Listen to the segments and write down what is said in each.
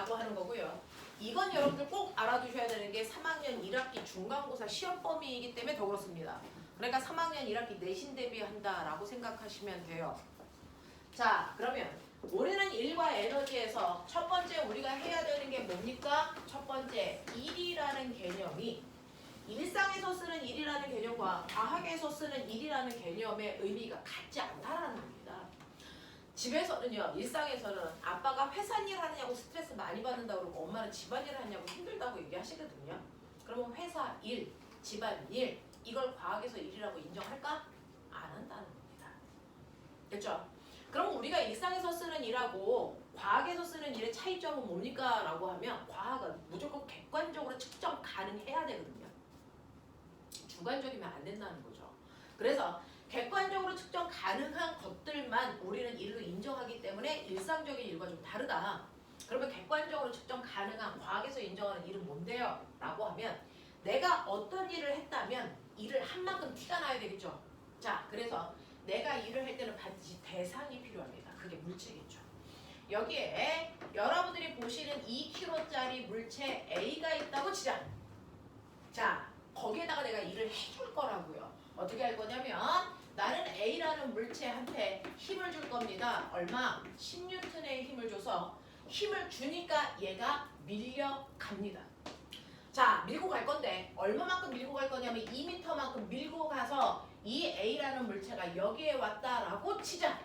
라고 하는 거고요. 이건 여러분들 꼭 알아두셔야 되는 게 3학년 1학기 중간고사 시험 범위이기 때문에 더 그렇습니다. 그러니까 3학년 1학기 내신 대비한다라고 생각하시면 돼요. 자, 그러면 우리는 일과 에너지에서 첫 번째 우리가 해야 되는 게 뭡니까? 첫 번째, 일이라는 개념이 일상에서 쓰는 일이라는 개념과 과학에서 쓰는 일이라는 개념의 의미가 같지 않다라는 겁니다. 집에서는요, 일상에서는 아빠가 회사 일 하느냐고 스트레스 많이 받는다고 그러고 엄마는 집안일 하냐고 힘들다고 얘기하시거든요. 그러면 회사 일, 집안일 이걸 과학에서 일이라고 인정할까? 안 한다는 겁니다. 됐죠? 그럼 우리가 일상에서 쓰는 일하고 과학에서 쓰는 일의 차이점은 뭡니까? 라고 하면 과학은 무조건 객관적으로 측정 가능해야 되거든요. 주관적이면 안 된다는 거죠. 그래서 객관적으로 측정 가능한 것들만 우리는 일로 인정하기 때문에 일상적인 일과 좀 다르다. 그러면 객관적으로 측정 가능한 과학에서 인정하는 일은 뭔데요? 라고 하면 내가 어떤 일을 했다면 일을 한 만큼 티가 나야 되겠죠. 자, 그래서 내가 일을 할 때는 반드시 대상이 필요합니다. 그게 물체겠죠. 여기에 여러분들이 보시는 2kg짜리 물체 A가 있다고 치자. 자, 거기에다가 내가 일을 해줄 거라고요. 어떻게 할 거냐면 나는 A라는 물체한테 힘을 줄 겁니다. 얼마? 10N의 힘을 줘서 힘을 주니까 얘가 밀려갑니다. 자, 밀고 갈 건데 얼마만큼 밀고 갈 거냐면 2m만큼 밀고 가서 이 A라는 물체가 여기에 왔다라고 치자.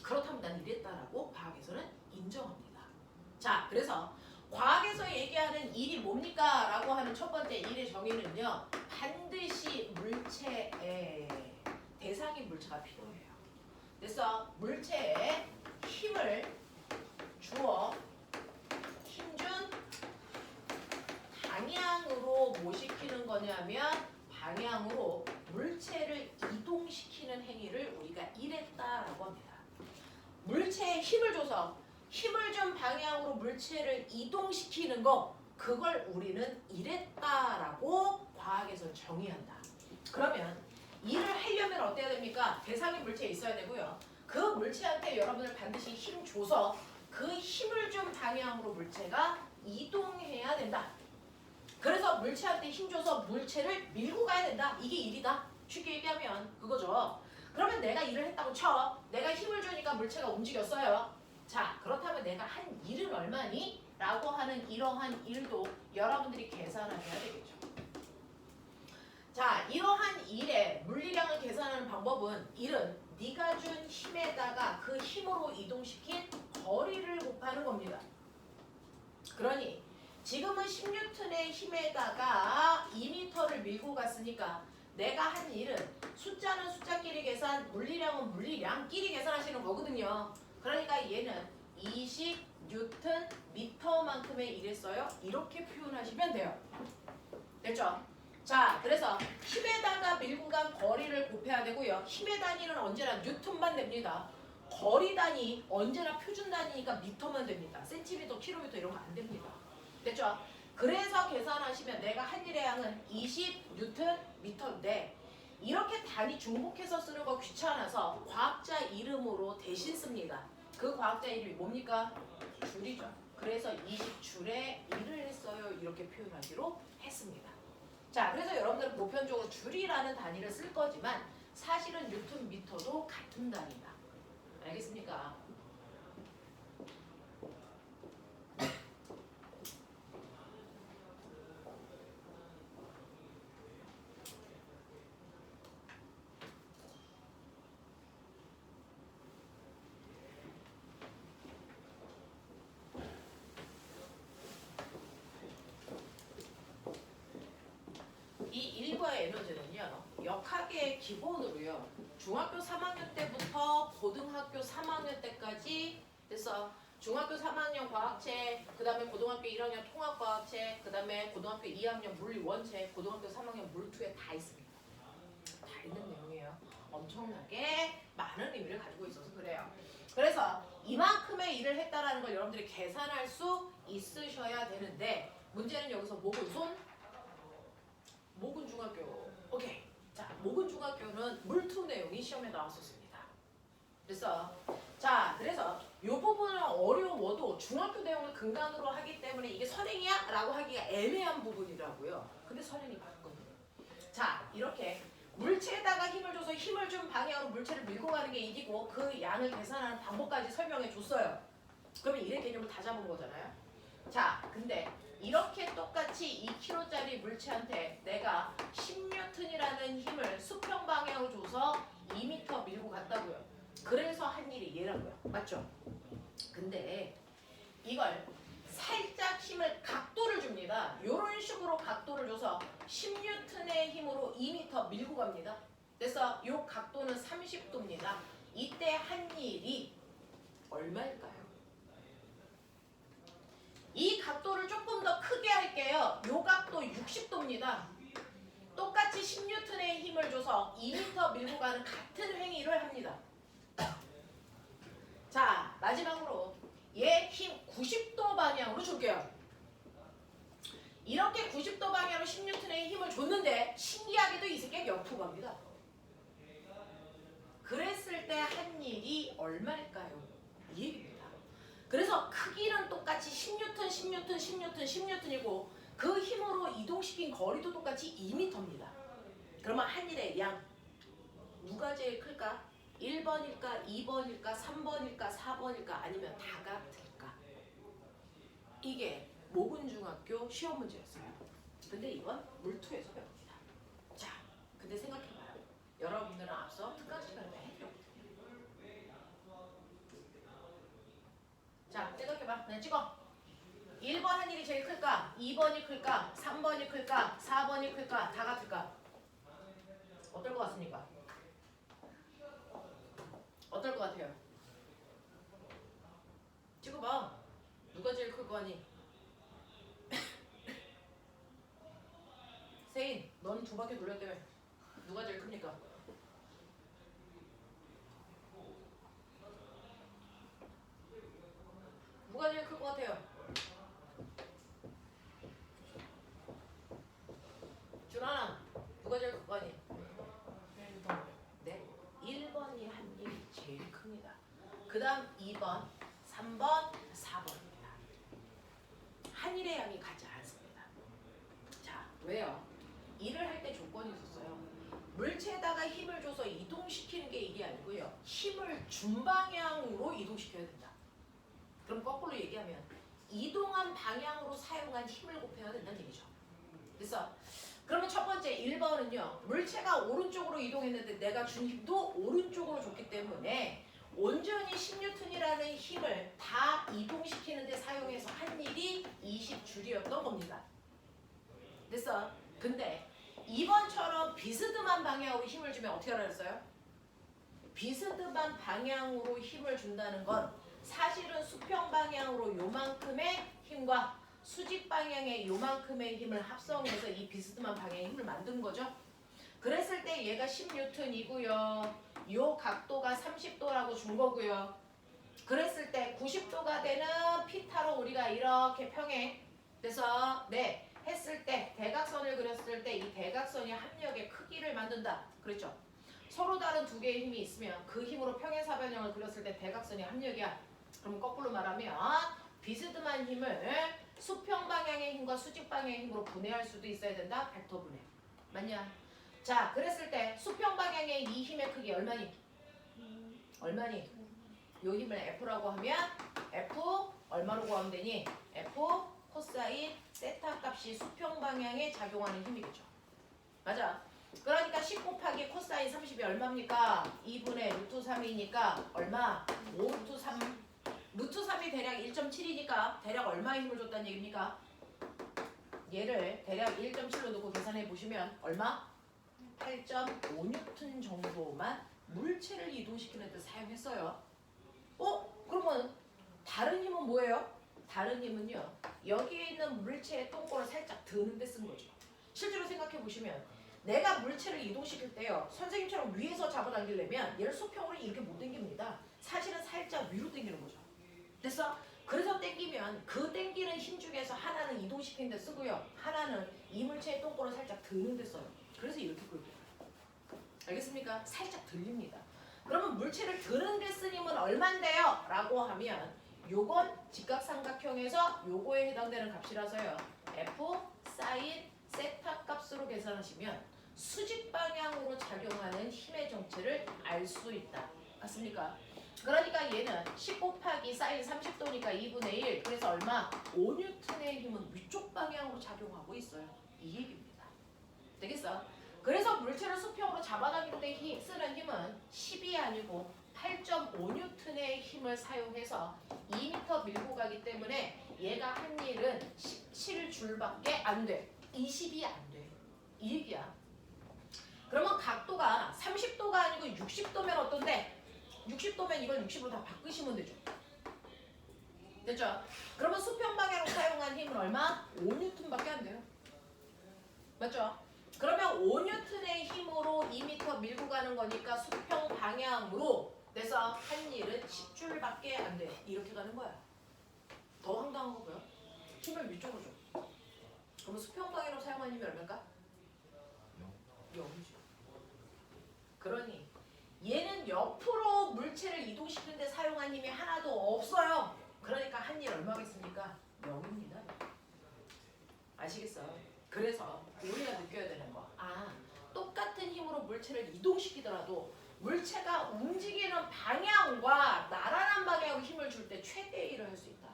그렇다면 난 이랬다라고 과학에서는 인정합니다. 자, 그래서 과학에서 얘기하는 일이 뭡니까? 라고 하는 첫 번째 일의 정의는요. 반드시 물체에 대상인 물체가 필요해요. 그래서 물체에 힘을 주어 힘준 방향으로 뭐 시키는 거냐면 방향으로 물체를 이동시키는 행위를 우리가 일했다라고 합니다. 물체에 힘을 줘서 힘을 준 방향으로 물체를 이동시키는 거 그걸 우리는 일했다라고 과학에서 정의한다. 그러면 일을 하려면 어때야 됩니까? 대상인 물체에 있어야 되고요. 그 물체한테 여러분을 반드시 힘 줘서 그 힘을 준 방향으로 물체가 이동해야 된다. 그래서 물체한테 힘 줘서 물체를 밀고 가야 된다. 이게 일이다. 쉽게 얘기하면 그거죠. 그러면 내가 일을 했다고 쳐. 내가 힘을 주니까 물체가 움직였어요. 자, 그렇다면 내가 한 일은 얼마니? 라고 하는 이러한 일도 여러분들이 계산하셔야 되겠죠. 자, 이러한 일의 물리량을 계산하는 방법은 일은 네가 준 힘에다가 그 힘으로 이동시킨 거리를 곱하는 겁니다. 그러니 지금은 10N의 힘에다가 2m를 밀고 갔으니까 내가 한 일은 숫자는 숫자끼리 계산, 물리량은 물리량끼리 계산하시는 거거든요. 그러니까 얘는 20Nm만큼의 일했어요. 이렇게 표현하시면 돼요. 됐죠? 자, 그래서 힘에다가 밀고 간 거리를 곱해야 되고요. 힘의 단위는 언제나 뉴턴만 됩니다. 거리 단위 언제나 표준 단위니까 미터만 됩니다. 센티미터, 킬로미터 이런 거 안 됩니다. 됐죠? 그래서 계산하시면 내가 한 일의 양은 20Nm인데 이렇게 단위 중복해서 쓰는 거 귀찮아서 과학자 이름으로 대신 씁니다. 그 과학자 이름이 뭡니까? 줄이죠. 그래서 20줄의 일을 했어요. 이렇게 표현하기로 했습니다. 자, 그래서 여러분들은 보편적으로 줄이라는 단위를 쓸 거지만 사실은 뉴턴미터도 같은 단위다. 알겠습니까? 이 일과의 에너지는요. 역학의 기본으로요. 중학교 3학년 때부터 고등학교 3학년 때까지 그래서 중학교 3학년 과학책, 그 다음에 고등학교 1학년 통합과학책, 그 다음에 고등학교 2학년 물리원책, 고등학교 3학년 물투에 다 있습니다. 다 있는 내용이에요. 엄청나게 많은 의미를 가지고 있어서 그래요. 그래서 이만큼의 일을 했다라는 걸 여러분들이 계산할 수 있으셔야 되는데 문제는 여기서 모근손 모근중학교. 오케이. 자, 모근중학교는 물투 내용이 시험에 나왔었습니다. 그래서 이 부분은 어려워도 중학교 내용을 근간으로 하기 때문에 이게 선행이야? 라고 하기가 애매한 부분이라고요. 근데 선행이 맞거든요. 자, 이렇게 물체에다가 힘을 줘서 힘을 준 방향으로 물체를 밀고 가는 게 일이고 그 양을 계산하는 방법까지 설명해 줬어요. 그러면 일의 개념을 다 잡은 거잖아요. 자, 근데 이렇게 똑같이 2kg짜리 물체한테 내가 10N이라는 힘을 수평 방향으로 줘서 2m 밀고 갔다고요. 그래서 한 일이 얘라고요. 맞죠? 근데 이걸 살짝 힘을 각도를 줍니다. 이런 식으로 각도를 줘서 10N의 힘으로 2m 밀고 갑니다. 그래서 이 각도는 30도입니다. 이때 한 일이 얼마일까요? 이 각도를 조금 더 크게 할게요. 이 각도 60도입니다. 똑같이 10N의 힘을 줘서 2m 밀고 가는 같은 행위를 합니다. 자, 마지막으로 얘 힘 90도 방향으로 줄게요. 이렇게 90도 방향으로 10N의 힘을 줬는데 신기하게도 이 새끼가 옆으로 갑니다. 그랬을 때 한 일이 얼마일까요? 이 얘기입니다. 그래서 크기는 똑같이 10N, 10N, 10N, 10N이고 그 힘으로 이동시킨 거리도 똑같이 2m입니다. 그러면 한 일의 양 누가 제일 클까? 1번일까? 2번일까? 3번일까? 4번일까? 아니면 다 같을까? 이게 모근중학교 시험 문제였어요. 근데 이건 물투에서 배웁니다. 자, 근데 생각해봐요. 여러분들은 앞서 특강 시간에 해드렸거든요. 자, 생각해봐. 그냥 찍어. 1번 한 일이 제일 클까? 2번이 클까? 3번이 클까? 4번이 클까? 다 같을까? 어떨 것 같습니까? 어떨 것 같아요? 찍어봐. 누가 제일 클 거 아니? 세인, 넌 두 바퀴 돌렸다며. 누가 제일 큽니까? 누가 제일 클 것 같아요? 준하나, 누가 제일 클 거 아니? 1번. 네, 1번이 한 일이 제일 큽니다. 그 다음 2번, 3번, 4번입니다. 한 일의 양이 같지 않습니다. 자, 왜요? 일을 할 때 조건이 있었어요. 물체에다가 힘을 줘서 이동시키는 게 일이 아니고요. 힘을 준 방향으로 이동시켜야 된다. 그럼 거꾸로 얘기하면 이동한 방향으로 사용한 힘을 곱해야 된다는 얘기죠. 그래서 그러면 첫 번째 1번은요. 물체가 오른쪽으로 이동했는데 내가 준 힘도 오른쪽으로 줬기 때문에 온전히 10N이라는 힘을 다 이동시키는 데 사용해서 한 일이 20줄이었던 겁니다. 됐어? 근데 2번처럼 비스듬한 방향으로 힘을 주면 어떻게 하라 했어요? 비스듬한 방향으로 힘을 준다는 건 사실은 수평 방향으로 요만큼의 힘과 수직 방향의 요만큼의 힘을 합성해서 이 비스듬한 방향의 힘을 만든 거죠. 그랬을 때 얘가 10N이고요. 요 각도가 30도라고 준 거고요. 그랬을 때 90도가 되는 피타로 우리가 이렇게 평행 그래서 네 했을 때 대각선을 그렸을 때 이 대각선이 합력의 크기를 만든다. 그렇죠? 서로 다른 두 개의 힘이 있으면 그 힘으로 평행사변형을 그렸을 때 대각선이 합력이야. 그럼 거꾸로 말하면 비스듬한 힘을 수평 방향의 힘과 수직 방향의 힘으로 분해할 수도 있어야 된다. 벡터 분해. 맞냐? 자, 그랬을 때 수평 방향의 이 힘의 크기 얼마니? 얼마니? 요 힘을 F라고 하면 F 얼마로 구하면 되니? F 코사인 세타 값이 수평 방향에 작용하는 힘이겠죠. 맞아. 그러니까 10 곱하기 코사인 30이 얼마입니까? 2분의 루트 3이니까 얼마? 5 루트 3. 루트 3이 대략 1.7이니까 대략 얼마의 힘을 줬다는 얘기입니까? 얘를 대략 1.7로 놓고 계산해 보시면 얼마? 8.5N 정도만 물체를 이동시키는 데 사용했어요. 그러면 다른 힘은 뭐예요? 다른 힘은요. 여기에 있는 물체의 똥꼬를 살짝 드는 데 쓴 거죠. 실제로 생각해 보시면 내가 물체를 이동시킬 때요. 선생님처럼 위에서 잡아당기려면 얘를 수평으로 이렇게 못 당깁니다. 사실은 살짝 위로 당기는 거죠. 됐어? 그래서 당기면 그 당기는 힘 중에서 하나는 이동시키는 데 쓰고요. 하나는 이 물체의 똥꼬를 살짝 드는 데 써요. 그래서 이렇게 끌고 가요. 알겠습니까? 살짝 들립니다. 그러면 물체를 드는 데 쓴 힘은 얼만데요? 라고 하면 요건 직각삼각형에서 요거에 해당되는 값이라서요. F 사인 세타 값으로 계산하시면 수직 방향으로 작용하는 힘의 정체를 알 수 있다. 맞습니까? 그러니까 얘는 10 곱하기 사인 30도니까 2분의 1. 그래서 얼마? 5N의 힘은 위쪽 방향으로 작용하고 있어요. 이 얘기입니다. 되겠어? 그래서 물체를 수평으로 잡아당길 때 쓰는 힘은 10이 아니고 8.5N의 힘을 사용해서 2m 밀고 가기 때문에 얘가 한 일은 17줄밖에 안 돼. 20이 안 돼. 이 얘기야. 그러면 각도가 30도가 아니고 60도면 어떤데? 60도면 이걸 60으로 다 바꾸시면 되죠. 됐죠? 그러면 수평 방향으로 사용한 힘은 얼마? 5N밖에 안 돼요. 맞죠? 그러면 5N의 힘으로 2m 밀고 가는 거니까 수평 방향으로 그래서 한 일은 10줄밖에 안 돼. 이렇게 가는 거야. 더 황당한 거고요. 힘을 위쪽으로 줘. 그러면 수평 방향으로 사용한 힘이 얼마일까? 0이죠. 그러니 얘는 옆으로 물체를 이동시키는 데 사용한 힘이 하나도 없어요. 그러니까 한 일 얼마겠습니까? 0입니다. 아시겠어요? 그래서 우리가 느껴야 되는 거. 똑같은 힘으로 물체를 이동시키더라도 물체가 움직이는 방향과 나란한 방향으로 힘을 줄 때 최대의 일을 할 수 있다.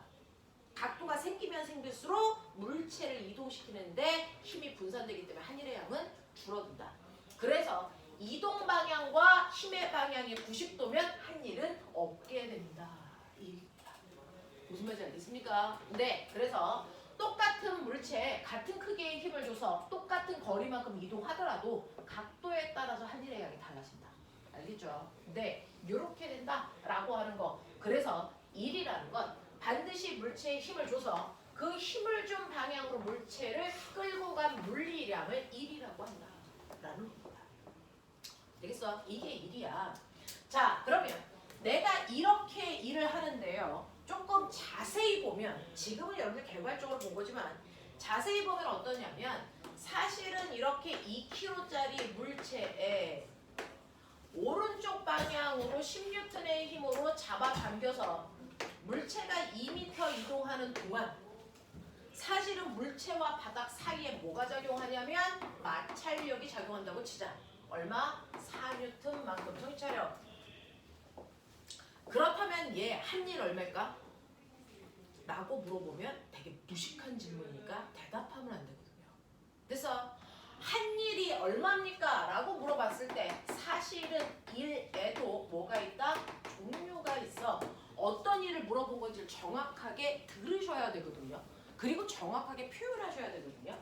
각도가 생기면 생길수록 물체를 이동시키는데 힘이 분산되기 때문에 한 일의 양은 줄어든다. 그래서 이동 방향과 힘의 방향이 90도면 한 일은 없게 된다. 무슨 말인지 알겠습니까? 네, 그래서 똑같은 물체에 같은 크기의 힘을 줘서 똑같은 거리만큼 이동하더라도 각도에 따라서 한 일의 양이 달라진다. 알겠죠? 네, 이렇게 된다라고 하는 거. 그래서 일이라는 건 반드시 물체에 힘을 줘서 그 힘을 준 방향으로 물체를 끌고 간 물리량을 일이라고 한다라는 겁니다. 되겠어? 이게 일이야. 자, 그러면 내가 이렇게 일을 하는데요. 조금 자세히 보면 지금은 여러분들 개괄적으로 본 거지만 자세히 보면 어떠냐면 사실은 이렇게 2kg짜리 물체에 오른쪽 방향으로 10N의 힘으로 잡아당겨서 물체가 2m 이동하는 동안 사실은 물체와 바닥 사이에 뭐가 작용하냐면 마찰력이 작용한다고 치자. 얼마? 4N만큼. 정신 차려. 그렇다면 얘 한 일 얼마일까? 라고 물어보면 되게 무식한 질문이니까 대답하면 안 되거든요. 그래서 한 일이 얼마입니까? 라고 물어봤을 때 사실은 일에도 뭐가 있다? 종류가 있어. 어떤 일을 물어본 건지 정확하게 들으셔야 되거든요. 그리고 정확하게 표현하셔야 되거든요.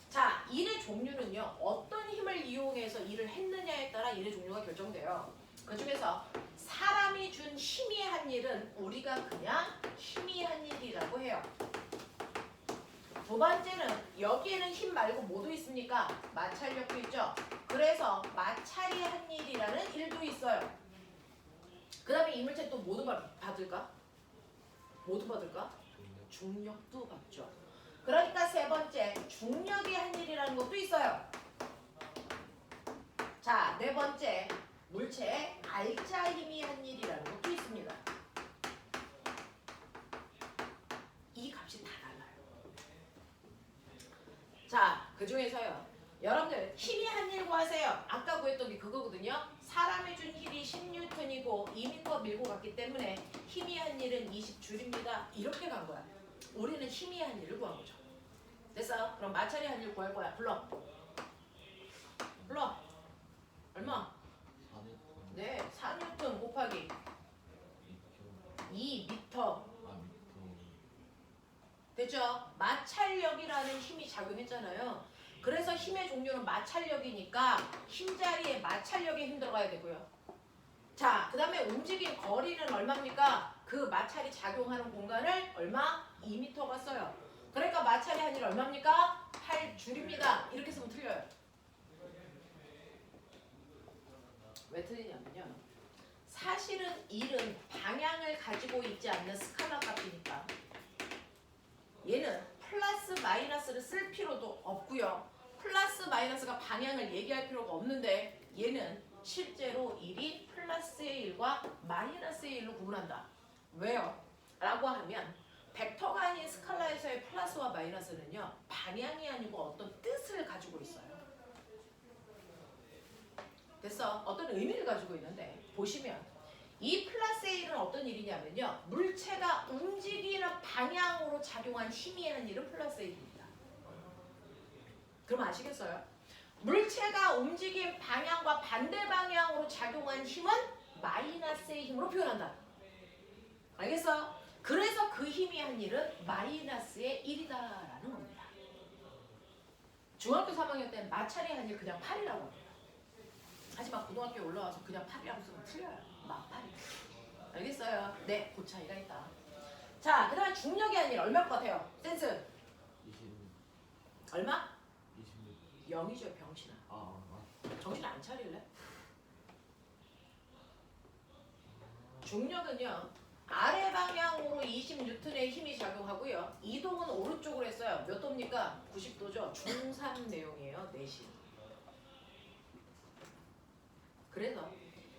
자, 일의 종류는요. 어떤 힘을 이용해서 일을 했느냐에 따라 일의 종류가 결정돼요. 그 중에서 사람이 준 힘이 한 일은 우리가 그냥 힘이 한 일이라고 해요. 두 번째는 여기에는 힘 말고 뭐도 있습니까? 마찰력도 있죠. 그래서 마찰이 한 일이라는 일도 있어요. 그 다음에 이 물체 또 뭐도 받을까? 뭐도 받을까? 중력도 받죠. 그러니까 세 번째, 중력이 한 일이라는 것도 있어요. 자, 네 번째, 물체에 알자 힘이 한 일이라는 것도 있습니다. 이 값이 다 달라요. 자, 그 중에서요. 여러분들 힘이 한 일과 하세요. 아까 구했던 게 그거거든요. 사람이 준 힘이 10N이고 2m 밀고 갔기 때문에 힘이 한 일은 20줄입니다. 이렇게 간 거야. 우리는 힘이 한 일을 구한 거죠. 됐어? 그럼 마찰이 한 일 구할 거야. 불러. 불러. 얼마? 네, 4N 곱하기 2m. 됐죠? 마찰력이라는 힘이 작용했잖아요. 그래서 힘의 종류는 마찰력이니까 힘 자리에 마찰력의 힘 들어가야 되고요. 자, 그 다음에 움직인 거리는 얼마입니까? 그 마찰이 작용하는 공간을 얼마? 2m가 써요. 그러니까 마찰이 한 일 얼마입니까? 8줄입니다. 이렇게 쓰면 틀려요. 왜 틀리냐면요. 사실은 일은 방향을 가지고 있지 않는 스칼라 값이니까 얘는 플러스 마이너스를 쓸 필요도 없고요. 플러스 마이너스가 방향을 얘기할 필요가 없는데 얘는 실제로 1이 플러스의 1과 마이너스의 1로 구분한다. 왜요? 라고 하면 벡터가 아닌 스칼라에서의 플러스와 마이너스는요. 방향이 아니고 어떤 뜻을 가지고 있어요. 됐어? 어떤 의미를 가지고 있는데 보시면 이 플러스의 1은 어떤 일이냐면요. 물체가 움직이는 방향으로 작용한 힘이 한 일은 플러스의 1입니다. 그럼 아시겠어요? 물체가 움직인 방향과 반대 방향으로 작용한 힘은 마이너스의 힘으로 표현한다. 알겠어? 그래서 그 힘이 한 일은 마이너스의 1이다라는 겁니다. 중학교 3학년 때는 마찰이 한 일 그냥 8이라고 합니다. 하지만 고등학교에 올라와서 그냥 8이라고 쓰면 틀려요. 막 8이. 알겠어요? 네, 그 차이가 있다. 자, 그 다음에 중력이 한 일 얼마일 것 같아요? 센스? 26. 얼마? 26. 0이죠, 병신아. 정신 안 차릴래? 중력은요. 아래 방향으로 20N의 힘이 작용하고요. 이동은 오른쪽으로 했어요. 몇 도입니까? 90도죠. 중3 내용이에요. 내신. 그래서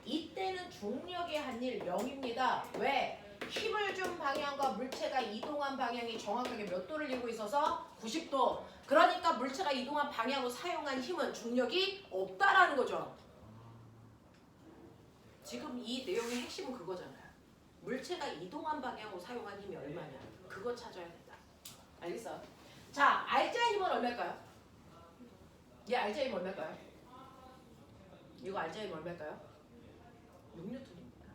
이때는 중력의 한 일 0입니다. 왜? 힘을 준 방향과 물체가 이동한 방향이 정확하게 몇 도를 이루고 있어서 90도. 그러니까 물체가 이동한 방향으로 사용한 힘은 중력이 없다라는 거죠. 지금 이 내용의 핵심은 그거잖아요. 물체가 이동한 방향으로 사용한 힘이 얼마냐. 그거 찾아야 된다. 알겠어? 자, 알자의 힘은 얼마일까요? 얘 알자의 힘 얼마일까요? 이거 알자의 힘 얼마일까요? 6N입니다.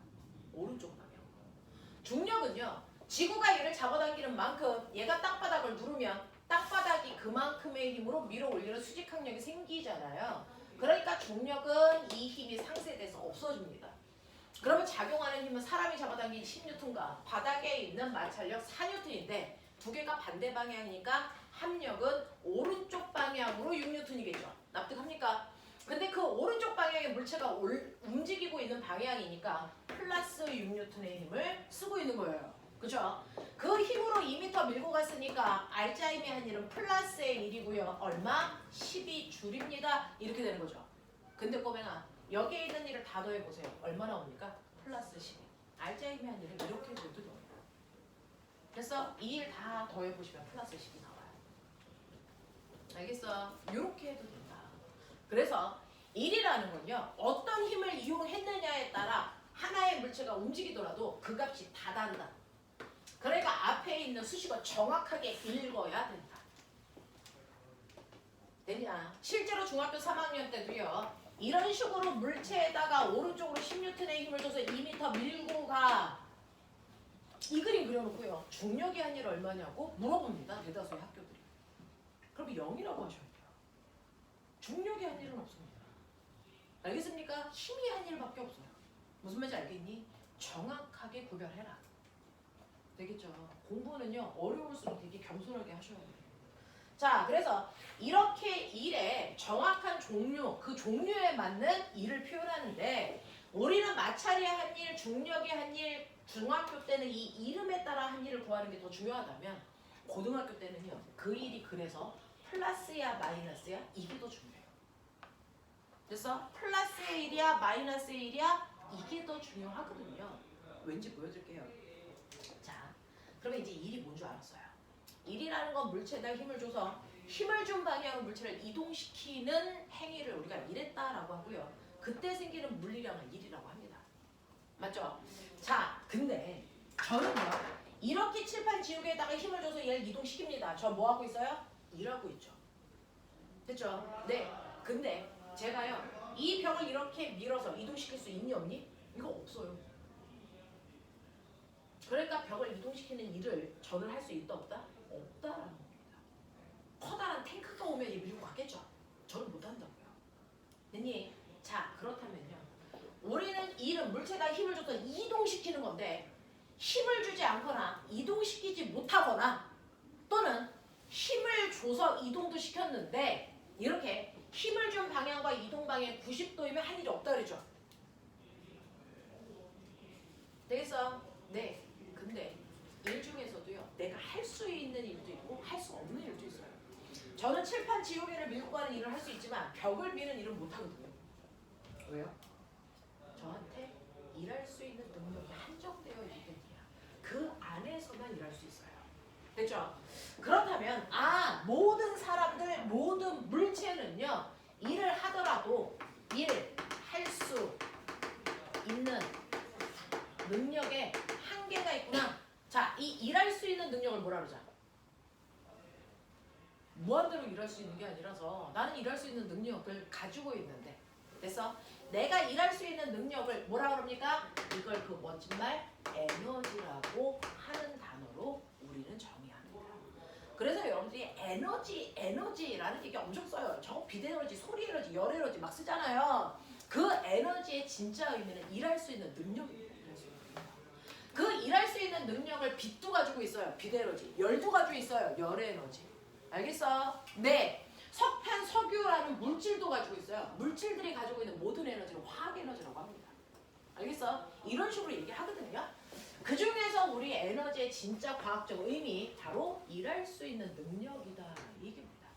오른쪽 방향. 중력은요. 지구가 얘를 잡아당기는 만큼 얘가 땅바닥을 누르면 땅바닥이 그만큼의 힘으로 밀어 올리는 수직항력이 생기잖아요. 그러니까 중력은 이 힘이 상쇄돼서 없어집니다. 그러면 작용하는 힘은 사람이 잡아당긴 10N과 바닥에 있는 마찰력 4N인데 두 개가 반대 방향이니까 합력은 오른쪽 방향으로 6N이겠죠. 납득합니까? 근데 그 오른쪽 방향의 물체가 움직이고 있는 방향이니까 플러스 6N의 힘을 쓰고 있는 거예요. 그죠? 그 힘으로 2m 밀고 갔으니까 알자 힘의 한 일은 플러스의 1이고요. 얼마? 12줄입니다. 이렇게 되는 거죠. 근데 꼬맹아 여기에 있는 일을 다 더해보세요. 얼마 나옵니까? 플러스 12. 알자 힘의 한 일은 이렇게 해도 돼요. 그래서 이 일 다 더해보시면 플러스 10이 나와요. 알겠어? 이렇게 해도 된다. 그래서 1이라는 건요. 어떤 힘을 이용했느냐에 따라 하나의 물체가 움직이더라도 그 값이 다 다르다. 그러니까 앞에 있는 수식어 정확하게 읽어야 된다. 되냐? 실제로 중학교 3학년 때도요. 이런 식으로 물체에다가 오른쪽으로 10N의 힘을 줘서 2m 밀고 가. 이 그림 그려놓고요. 중력의 한 일 얼마냐고 물어봅니다. 대다수의 학교들이. 그럼 0이라고 하셔야 돼요. 중력의 한 일은 없습니다. 알겠습니까? 힘이 한 일밖에 없어요. 무슨 말인지 알겠니? 정확하게 구별해라. 되겠죠? 공부는요. 어려울수록 되게 겸손하게 하셔야 돼요. 자, 그래서 이렇게 일의 정확한 종류, 그 종류에 맞는 일을 표현하는데 우리는 마찰의 한 일, 중력의 한 일, 중학교 때는 이 이름에 따라 한 일을 구하는 게 더 중요하다면 고등학교 때는요. 그 일이 그래서 플러스야 마이너스야 이게 더 중요해요. 그래서 플러스의 일이야 마이너스의 일이야 이게 더 중요하거든요. 왠지 보여드릴게요. 자, 그러면 이제 일이 뭔 줄 알았어요. 일이라는 건 물체에다 힘을 줘서 힘을 준 방향으로 물체를 이동시키는 행위를 우리가 일했다라고 하고요. 그때 생기는 물리량을 일이라고 합니다. 맞죠? 자, 근데 저는요. 이렇게 칠판 지우개에다가 힘을 줘서 얘를 이동시킵니다. 저 뭐 하고 있어요? 일하고 있죠. 됐죠? 네. 근데 제가요. 이 벽을 이렇게 밀어서 이동시킬 수 있니 없니? 이거 없어요. 그러니까 벽을 이동시키는 일을 저는 할 수 있다 없다? 없다라는 겁니다. 커다란 탱크가 오면 이 밀고 갔겠죠. 저는 못한다고요. 됐니? 자, 그렇다면요. 우리는 일은 물체가 힘을 줘서 이동시키는 건데 힘을 주지 않거나 이동시키지 못하거나 또는 힘을 줘서 이동도 시켰는데 이렇게 힘을 준 방향과 이동 방향이 90도이면 한 일이 없다 그러죠. 되겠어? 네. 근데 일 중에서도요. 내가 할 수 있는 일도 있고 할 수 없는 일도 있어요. 저는 칠판 지우개를 밀고 가는 일을 할 수 있지만 벽을 미는 일은 못하거든요. 왜요? 일할 수 있는 능력이 한정되어 있기 때문이야. 그 안에서만 일할 수 있어요. 됐죠? 그렇다면 모든 사람들, 모든 물체는요. 일을 하더라도 일할 수 있는 능력에 한계가 있구나. 자, 이 일할 수 있는 능력을 뭐라 그러자? 무한대로 일할 수 있는 게 아니라서 나는 일할 수 있는 능력을 가지고 있는데 됐어? 내가 일할 수 있는 능력을 뭐라 그럽니까? 이걸 그 멋진 말 에너지라고 하는 단어로 우리는 정의합니다. 그래서 여러분들이 에너지라는 얘기 엄청 써요. 저 비대에너지, 소리 에너지, 열 에너지 막 쓰잖아요. 그 에너지의 진짜 의미는 일할 수 있는 능력입니다. 그 일할 수 있는 능력을 빛도 가지고 있어요. 비대에너지. 열도 가지고 있어요. 열의 에너지. 알겠어? 네. 석탄, 석유라는 물질도 가지고 있어요. 물질들이 가지고 있는 모든 에너지를 화학 에너지라고 합니다. 알겠어? 이런 식으로 얘기하거든요. 그 중에서 우리 에너지의 진짜 과학적 의미 바로 일할 수 있는 능력이다 이 얘기입니다.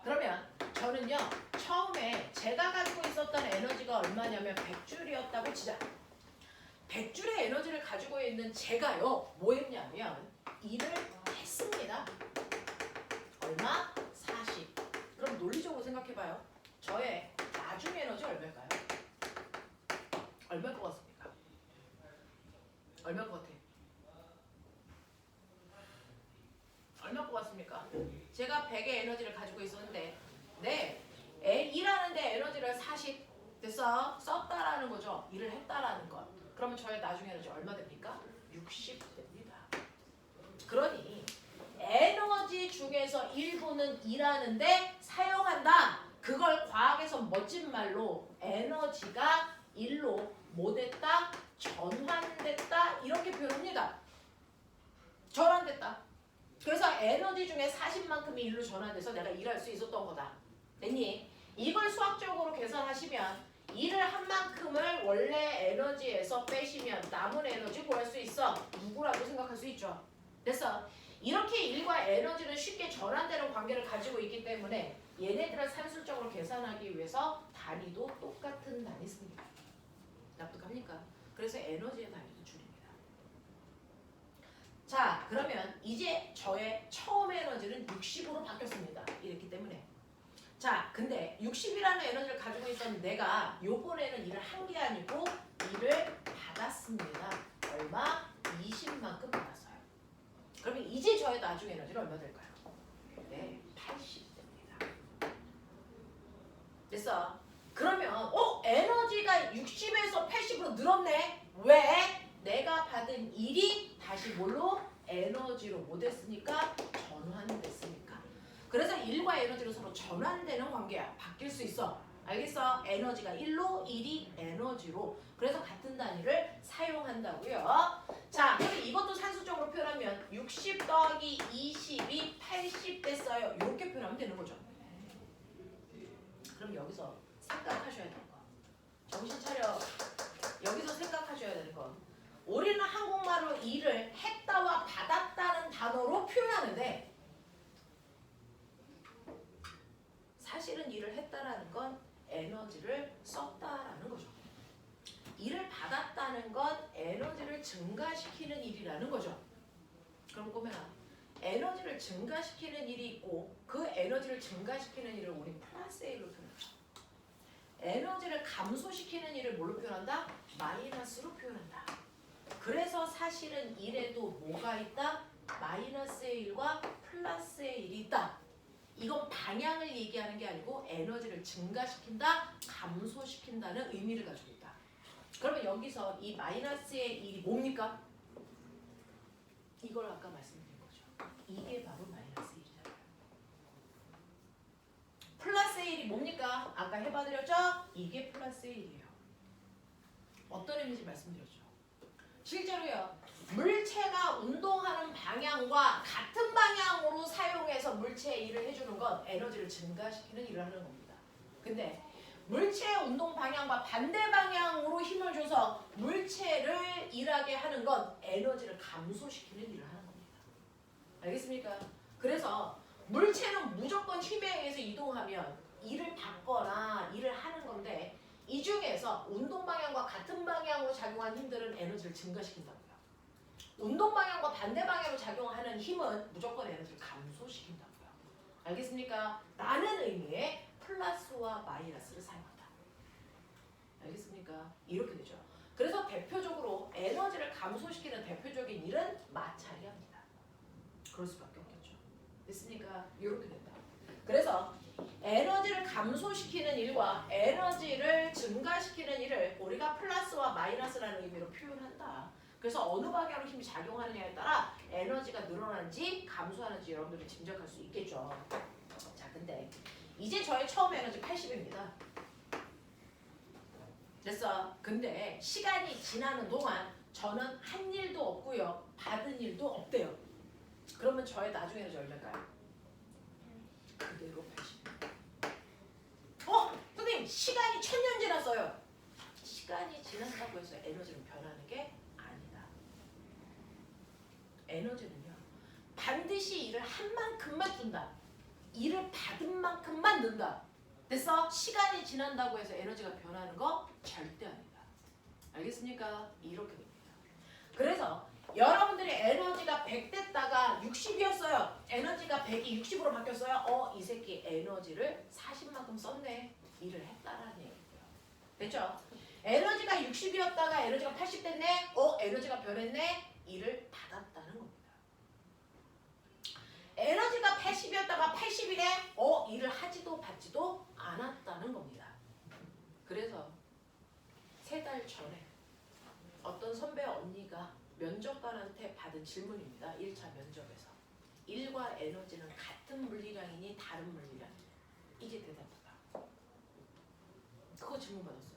그러면 저는요 처음에 제가 가지고 있었던 에너지가 얼마냐면 100줄이었다고 치자. 100줄의 에너지를 가지고 있는 제가요 뭐 했냐면 일을 했습니다. 얼마? 40. 그럼 논리적으로 생각해봐요. 저의 나중 에너지 얼마일까요? 얼마일 것 같습니까? 얼마일 것 같아? 얼마일 것 같습니까? 제가 100의 에너지를 가지고 있었는데 일하는데 에너지를 40 됐어? 썼다라는 거죠. 일을 했다라는 것. 그러면 저의 나중 에너지 얼마 됩니까? 60 됩니다. 그러니 에너지 중에서 일부는 일하는데 사용한다. 그걸 과학에서 멋진 말로 에너지가 일로 뭐 됐다? 전환됐다. 이렇게 표현합니다. 전환됐다. 그래서 에너지 중에 40만큼이 일로 전환돼서 내가 일할 수 있었던 거다. 됐니? 이걸 수학적으로 계산하시면 일을 한 만큼을 원래 에너지에서 빼시면 남은 에너지 구할 수 있어. 누구라도 생각할 수 있죠. 됐어? 이렇게 일과 에너지는 쉽게 전환되는 관계를 가지고 있기 때문에 얘네들을 산술적으로 계산하기 위해서 단위도 똑같은 단위 씁니다. 납득합니까? 그래서 에너지의 단위도 줄입니다. 자, 그러면 이제 저의 처음 에너지는 60으로 바뀌었습니다. 이랬기 때문에 자, 근데 60이라는 에너지를 가지고 있던 내가 요번에는 일을 한 게 아니고 일을 받았습니다. 얼마? 20만큼 받았어요. 그러면 이제 저의 나중 에너지는 얼마 될까요? 네, 80 됩니다. 됐어? 그러면 에너지가 60에서 80으로 늘었네. 왜? 내가 받은 일이 다시 뭘로? 에너지로 뭐 됐으니까? 전환됐으니까. 그래서 일과 에너지로 서로 전환되는 관계야. 바뀔 수 있어. 알겠어? 에너지가 1로, 일이 에너지로. 그래서 같은 단위를 사용한다고요. 자, 그럼 이것도 산수적으로 표현하면 60 더하기 20이 80 됐어요. 이렇게 표현하면 되는 거죠. 그럼 여기서 생각하셔야 되는 거. 정신 차려. 여기서 생각하셔야 되는 거. 우리는 한국말로 일을 했다와 받았다는 단어로 표현하는데 사실은 일을 했다라는 건 에너지를 썼다라는 거죠. 일을 받았다는 건 에너지를 증가시키는 일이라는 거죠. 그럼 꼬매라. 에너지를 증가시키는 일이 있고 그 에너지를 증가시키는 일을 우리 플러스 A로 표현한다. 에너지를 감소시키는 일을 뭘로 표현한다? 마이너스로 표현한다. 그래서 사실은 일에도 뭐가 있다? 마이너스의 일과 플러스의 일이 있다. 이건 방향을 얘기하는 게 아니고 에너지를 증가시킨다, 감소시킨다는 의미를 가지고 있다. 그러면 여기서 이 마이너스의 일이 뭡니까? 이걸 아까 말씀드린 거죠. 이게 바로 마이너스 1이잖아요. 플러스의 일이 뭡니까? 아까 해봐드렸죠? 이게 플러스의 일이에요. 어떤 의미인지 말씀드렸죠. 실제로요. 물체가 운동하는 방향과 같은 방향으로 사용해서 물체의 일을 해주는 건 에너지를 증가시키는 일을 하는 겁니다. 근데 물체의 운동 방향과 반대 방향으로 힘을 줘서 물체를 일하게 하는 건 에너지를 감소시키는 일을 하는 겁니다. 알겠습니까? 그래서 물체는 무조건 힘에 의해서 이동하면 일을 받거나 일을 하는 건데 이 중에서 운동 방향과 같은 방향으로 작용한 힘들은 에너지를 증가시킨다고요. 운동 방향과 반대 방향으로 작용하는 힘은 무조건 에너지를 감소시킨다고요. 알겠습니까? 라는 의미의 플러스와 마이너스를 사용한다. 알겠습니까? 이렇게 되죠. 그래서 대표적으로 에너지를 감소시키는 대표적인 일은 마찰이합니다. 그럴 수밖에 없겠죠. 됐습니까? 이렇게 된다. 그래서 에너지를 감소시키는 일과 에너지를 증가시키는 일을 우리가 플러스와 마이너스라는 의미로 표현한다. 그래서 어느 방향으로 힘이 작용하느냐에 따라 에너지가 늘어나는지 감소하는지 여러분들이 짐작할 수 있겠죠. 자, 근데 이제 저의 처음 에너지 80입니다. 됐어. 근데 시간이 지나는 동안 저는 한 일도 없고요. 받은 일도 없대요. 그러면 저의 나중에 에너지 얼마일까요? 그대로 80. 선생님 시간이 1000년 지났어요. 시간이 지난다고 해서 에너지는 변하는 게 아니다. 에너지는요. 반드시 일을 한 만큼만 준다. 일을 받은 만큼만 는다. 됐어? 시간이 지난다고 해서 에너지가 변하는 거 절대 아니다. 알겠습니까? 이렇게 됩니다. 그래서 여러분들이 에너지가 100 됐다가 60이었어요. 에너지가 100이 60으로 바뀌었어요. 이 새끼 에너지를 40만큼 썼네. 일을 했다라는 얘기고요. 됐죠? 에너지가 60이었다가 에너지가 80 됐네. 에너지가 변했네. 일을 받았다는 겁니다. 에너지가 80이었다가 80이네. 일을 하지도 받지도 않았다는 겁니다. 그래서 3달 전에 어떤 선배 언니가 면접관한테 받은 질문입니다. 1차 면접에서. 일과 에너지는 같은 물리량이니 다른 물리량이니? 이게 대답이다. 그거 질문 받았어요.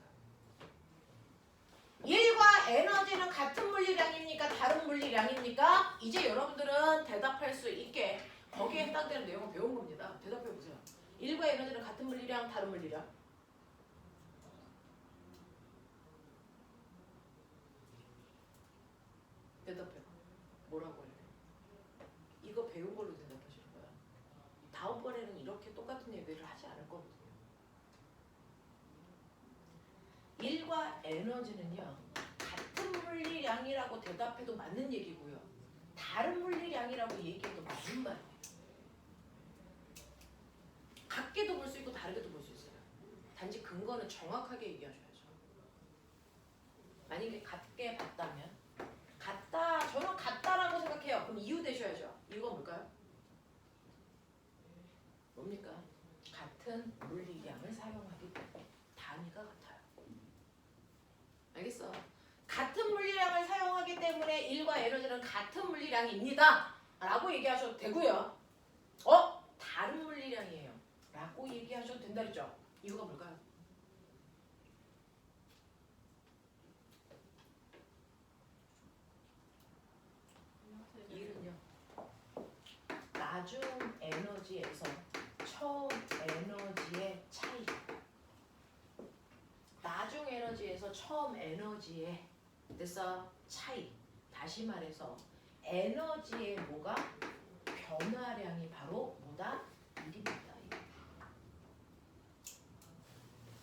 일과 에너지는 같은 물리량입니까? 다른 물리량입니까? 이제 여러분들은 대답할 수 있게 거기에 해당되는 내용을 배운 겁니다. 대답해 보세요. 일과 에너지는 같은 물리량, 다른 물리량? 대답해. 뭐라고 해요? 이거 배운 걸로 대답하시는 거야. 다음번에는 이렇게 똑같은 얘기를 하지 않을 거거든요. 일과 에너지는요. 같은 물리량이라고 대답해도 맞는 얘기고요. 다른 물리량이라고 얘기해도 맞는 말이에요. 같게도 볼 수 있고 다르게도 볼 수 있어요. 단지 근거는 정확하게 얘기하셔야죠. 만약에 같게 봤다면 같다, 저는 같다라고 생각해요. 그럼 이유 되셔야죠. 이유가 뭘까요? 뭡니까? 같은 물리량을 사용하기 때문에 단위가 같아요. 알겠어? 같은 물리량을 사용하기 때문에 일과 에너지는 같은 물리량입니다. 라고 얘기하셔도 되고요. 다른 물리량이에요. 라고 얘기하셔도 된다 그랬죠? 이유가 뭘까요? 이는요. 나중 에너지에서 처음 에너지의 차이. 나중 에너지에서 처음 에너지의 됐어? 차이. 다시 말해서 에너지의 뭐가? 변화량이 바로 뭐다? 일입니다.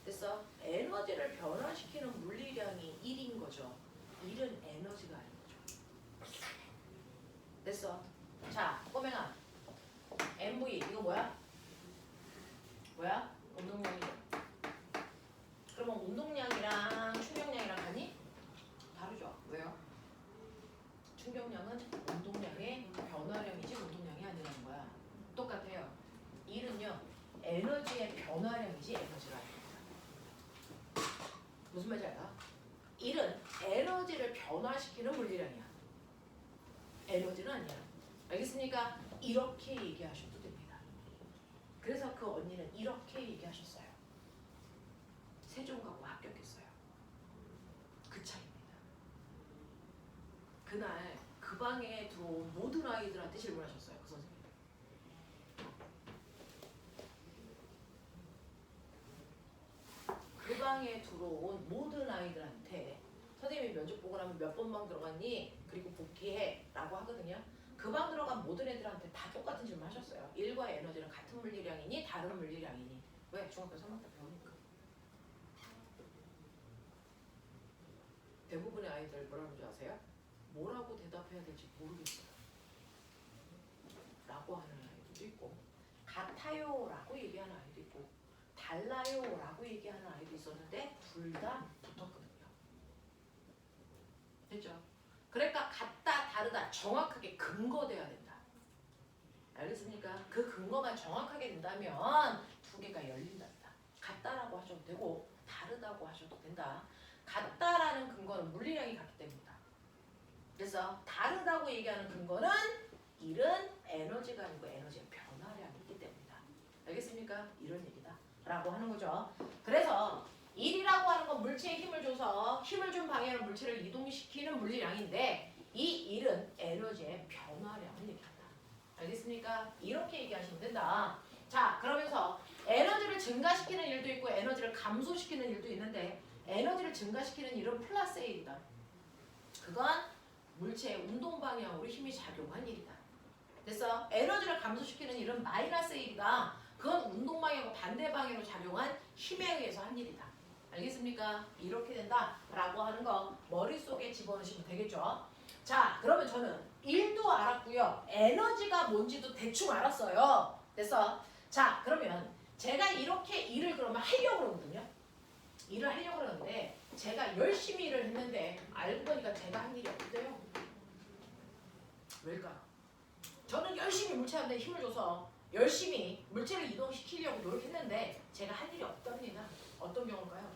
됐어? 에너지를 변화시키는 물리량이 1인 거죠. 1은 에너지가 아닌 거죠. 됐어? 자, 꼬맹아. MV 이거 뭐야? 뭐야? 운동량이죠. 그러면 운동량이랑 충격량이랑 같니? 다르죠. 왜요? 충격량은 운동량의 변화량이지 운동량이 아니라는 거야. 똑같아요. 1은요. 에너지의 변화량이지 에너지가 아닙니다. 무슨 말인지 알까? 1은 에너지를 변화시키는 물리량이야. 에너지는 아니야. 알겠습니까? 이렇게 얘기하셔도 됩니다. 그래서 그 언니는 이렇게 얘기하셨어요. 세종가고 합격했어요. 그 차이입니다. 그날 그 방에 들어온 모든 아이들한테 질문하셨어요. 그 선생님. 그 방에 들어온 모든 아이들한테 선생님이 면접 보고 나면 몇 번 방 들어갔니? 그리고 복귀해 라고 하거든요. 그 방 들어간 모든 애들한테 다 똑같은 질문 하셨어요. 일과 에너지는 같은 물리량이니 다른 물리량이니? 왜? 중학교 3학년 때 배우니까. 대부분의 아이들 뭐라는 줄 아세요? 뭐라고 대답해야 될지 모르겠어요. 라고 하는 아이들도 있고, 같아요 라고 얘기하는 아이도 있고, 달라요 라고 얘기하는 아이도 있었는데 둘 다 붙었거든요. 됐죠? 그러니까 같다 다르다 정확하게 근거돼야 된다. 알겠습니까? 그 근거가 정확하게 된다면 두 개가 열린답니다. 같다라고 하셔도 되고 다르다고 하셔도 된다. 같다라는 근거는 물리량이 같기 때문이다. 그래서 다르다고 얘기하는 근거는 일은 에너지가 아니고 에너지의 변화량이 있기 때문이다. 알겠습니까? 이런 얘기다 라고 하는 거죠. 그래서 일이라고 하는 건 물체에 힘을 줘서 힘을 준 방향으로 물체를 이동시키는 물리량인데 이 일은 에너지의 변화량을 얘기한다. 알겠습니까? 이렇게 얘기하시면 된다. 자, 그러면서 에너지를 증가시키는 일도 있고 에너지를 감소시키는 일도 있는데 에너지를 증가시키는 일은 플러스 일이다. 그건 물체의 운동 방향으로 힘이 작용한 일이다. 그래서 에너지를 감소시키는 일은 마이너스 일이다. 그건 운동 방향과 반대 방향으로 작용한 힘에 의해서 한 일이다. 알겠습니까? 이렇게 된다라고 하는 거 머릿속에 집어넣으시면 되겠죠. 자, 그러면 저는 일도 알았고요. 에너지가 뭔지도 대충 알았어요. 그래서 자, 그러면 제가 이렇게 일을 그러면 하려고 그러거든요. 일을 하려고 그러는데 제가 열심히 일을 했는데 알고 보니까 제가 한 일이 없대요. 왜일까요? 저는 열심히 물체한테 힘을 줘서 열심히 물체를 이동시키려고 노력했는데 제가 할 일이 없답니다. 어떤 경우일까요?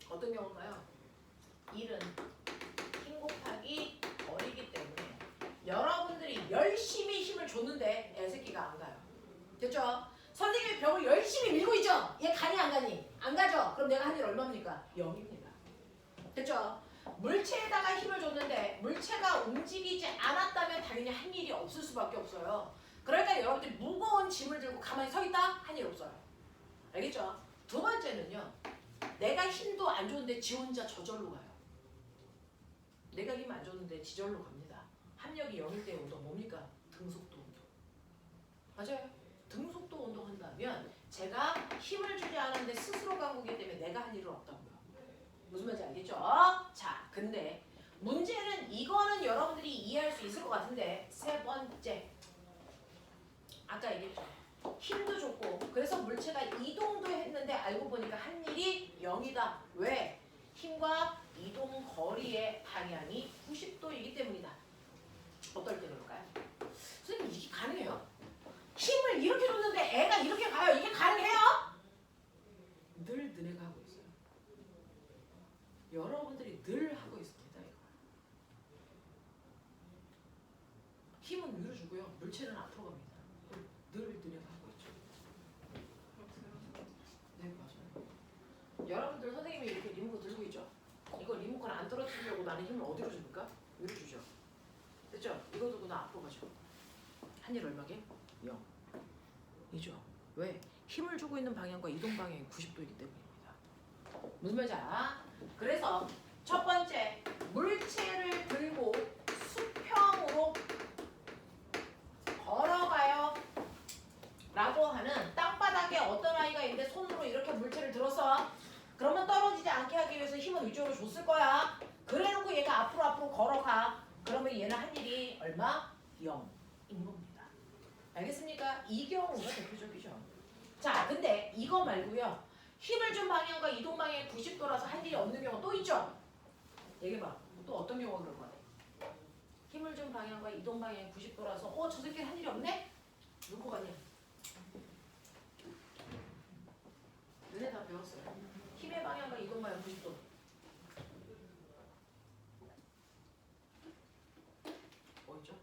어떤 경우일까요? 일은 힘 곱하기 거리기 때문에 여러분들이 열심히 힘을 줬는데 애새끼가 안 가요. 됐죠? 선생님이 벽을 열심히 밀고 있죠? 얘 가니 안 가니? 안 가죠? 그럼 내가 한 일 얼마입니까? 0입니다. 됐죠? 물체에다가 힘을 줬는데 물체가 움직이지 않았다면 당연히 한 일이 없을 수밖에 없어요. 그러니까 여러분들이 무거운 짐을 들고 가만히 서 있다? 한 일 없어요. 알겠죠? 두 번째는요. 내가 힘도 안 줬는데 지 혼자 저절로 가요. 내가 힘 안 줬는데 지절로 갑니다. 합력이 0일 때 운동 뭡니까? 등속도 운동. 맞아요. 등속도 운동 한다면 제가 힘을 주지 않았는데 스스로 간 거기 때문에 내가 할 일은 없다고요. 무슨 말인지 알겠죠? 자, 근데 문제는 이거는 여러분들이 이해할 수 있을 것 같은데 세 번째. 아까 얘기했죠. 힘도 줬고 그래서 물체가 이동도 했는데 알고 보니까 한 일이 0이다. 왜? 힘과 이동 거리의 방향이 90도이기 때문이다. 어떨 때 그럴까요? 선생님 이게 가능해요? 힘을 이렇게 줬는데 애가 이렇게 가요. 이게 가능해요? 늘 너네가 하고 있어요. 여러분들이 늘 하고 있습니다. 이거. 힘은 위로 주고요. 물체는 앞으로 갑니다. 늘 너네가 하고 있죠. 네, 맞아요. 여러분들 선생님이 이렇게 리모컨 들고 있죠? 이거 리모컨 안 떨어뜨리려고 나는 힘을 어디로 줍니까? 위로 주죠. 됐죠? 이거 두고 나 앞으로 가죠. 한 일 얼마게? 0. 이죠. 왜? 힘을 주고 있는 방향과 이동 방향이 90도이기 때문입니다. 무슨 말인지 알아? 그래서 첫 번째, 물체를 들고 수평으로 걸어가요 라고 하는 땅바닥에 어떤 아이가 있는데 손으로 이렇게 물체를 들었어. 그러면 떨어지지 않게 하기 위해서 힘을 위쪽으로 줬을 거야. 그래놓고 얘가 앞으로 걸어가. 그러면 얘는 한 일이 얼마? 0인 겁니다. 알겠습니까? 이 경우가 대표적이죠. 자, 근데 이거 말고요. 힘을 준 방향과 이동 방향이 90도라서 한 일이 없는 경우 또 있죠? 얘기해봐. 또 어떤 경우가 그럴 거 같아? 힘을 준 방향과 이동 방향이 90도라서 저 새끼 한 일이 없네? 누구 가냐? 너네 다 배웠어요. 힘의 방향과 이동 방향 90도. 뭐 있죠?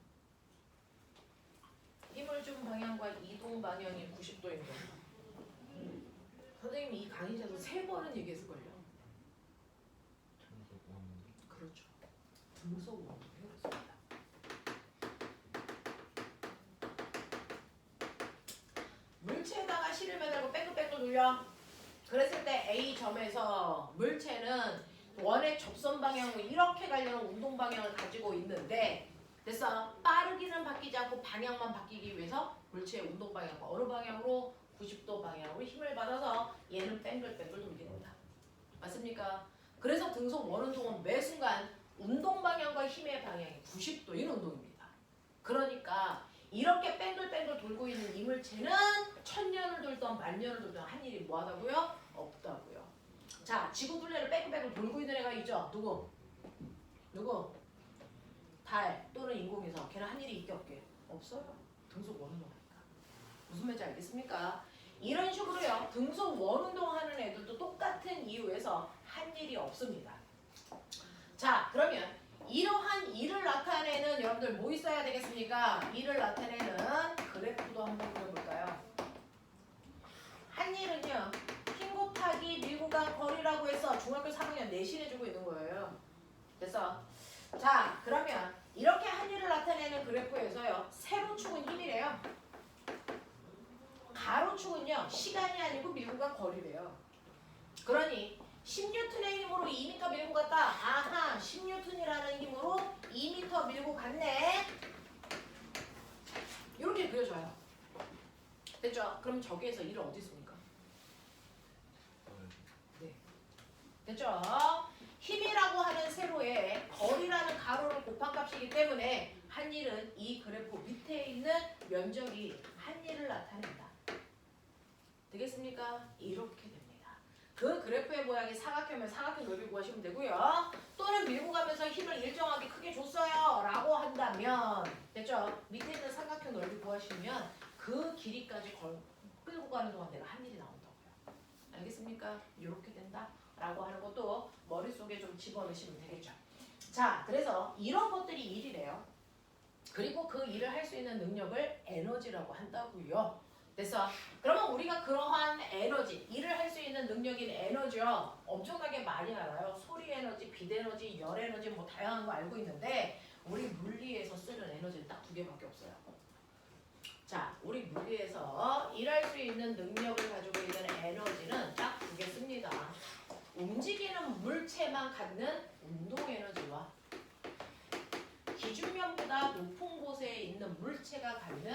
힘을 준 방향과 이동 방향이 90도인 경우. 선생님이 이 강의에서 3번은 얘기했을걸요. 그렇죠. 등속 원을 배웠습니다. 물체에다가 실을 매달고 빼끌빼끌 돌려. 그랬을 때 A점에서 물체는 원의 접선 방향으로 이렇게 가려는 운동 방향을 가지고 있는데 됐어. 빠르기는 바뀌지 않고 방향만 바뀌기 위해서 물체의 운동 방향과 어느 방향으로 90도 방향으로 힘을 받아서 얘는 뺑글뺑글 돌게 됩니다. 맞습니까? 그래서 등속 원운동은 매 순간 운동 방향과 힘의 방향이 90도인 운동입니다. 그러니까 이렇게 뺑글뺑글 돌고 있는 이 물체는 1000년을 돌던 10,000년을 돌던 한 일이 뭐하다고요? 없다고요. 자, 지구 둘레를 뺑글뺑글 돌고 있는 애가 있죠? 누구? 달 또는 인공위성. 걔는 한 일이 있게 없게? 없어요. 등속 원운동하니까. 무슨 말인지 알겠습니까? 이런 식으로요. 등속 원운동하는 애들도 똑같은 이유에서 한 일이 없습니다. 자, 그러면 이러한 일을 나타내는 여러분들 뭐 있어야 되겠습니까? 일을 나타내는 그래프도 한번 그려볼까요? 한 일은요. 힘 곱하기 밀고간 거리라고 해서 중학교 3학년 내신해주고 있는 거예요. 그래서 자, 그러면 이렇게 한 일을 나타내는 그래프에서요. 세로축은 힘이래요. 가로축은요. 시간이 아니고 밀고 간 거리래요. 그러니 10N의 힘으로 2m 밀고 갔다. 아하, 10N이라는 힘으로 2m 밀고 갔네. 이렇게 그려줘요. 됐죠? 그럼 저기에서 1은 어디 있습니까? 네. 됐죠? 힘이라고 하는 세로에 거리라는 가로를 곱한 값이기 때문에 한 일은 이 그래프 밑에 있는 면적이 한 일을 나타낸다. 되겠습니까? 이렇게 됩니다. 그 그래프의 모양이 사각형이면 사각형 넓이 구하시면 되고요. 또는 밀고 가면서 힘을 일정하게 크게 줬어요 라고 한다면 됐죠? 밑에 있는 삼각형 넓이 구하시면 그 길이까지 끌고 가는 동안 내가 한 일이 나온다고요. 알겠습니까? 이렇게 된다 라고 하는 것도 머릿속에 좀 집어넣으시면 되겠죠. 자, 그래서 이런 것들이 일이래요. 그리고 그 일을 할 수 있는 능력을 에너지라고 한다고요. 됐어. 그러면 우리가 그러한 에너지, 일을 할 수 있는 능력인 에너지요. 엄청나게 많이 알아요. 소리 에너지, 빛 에너지, 열 에너지 뭐 다양한 거 알고 있는데 우리 물리에서 쓰는 에너지는 딱 2개밖에 없어요. 자, 우리 물리에서 일할 수 있는 능력을 가지고 있는 에너지는 딱 2개 씁니다. 움직이는 물체만 갖는 운동 에너지와 기준면보다 높은 곳에 있는 물체가 갖는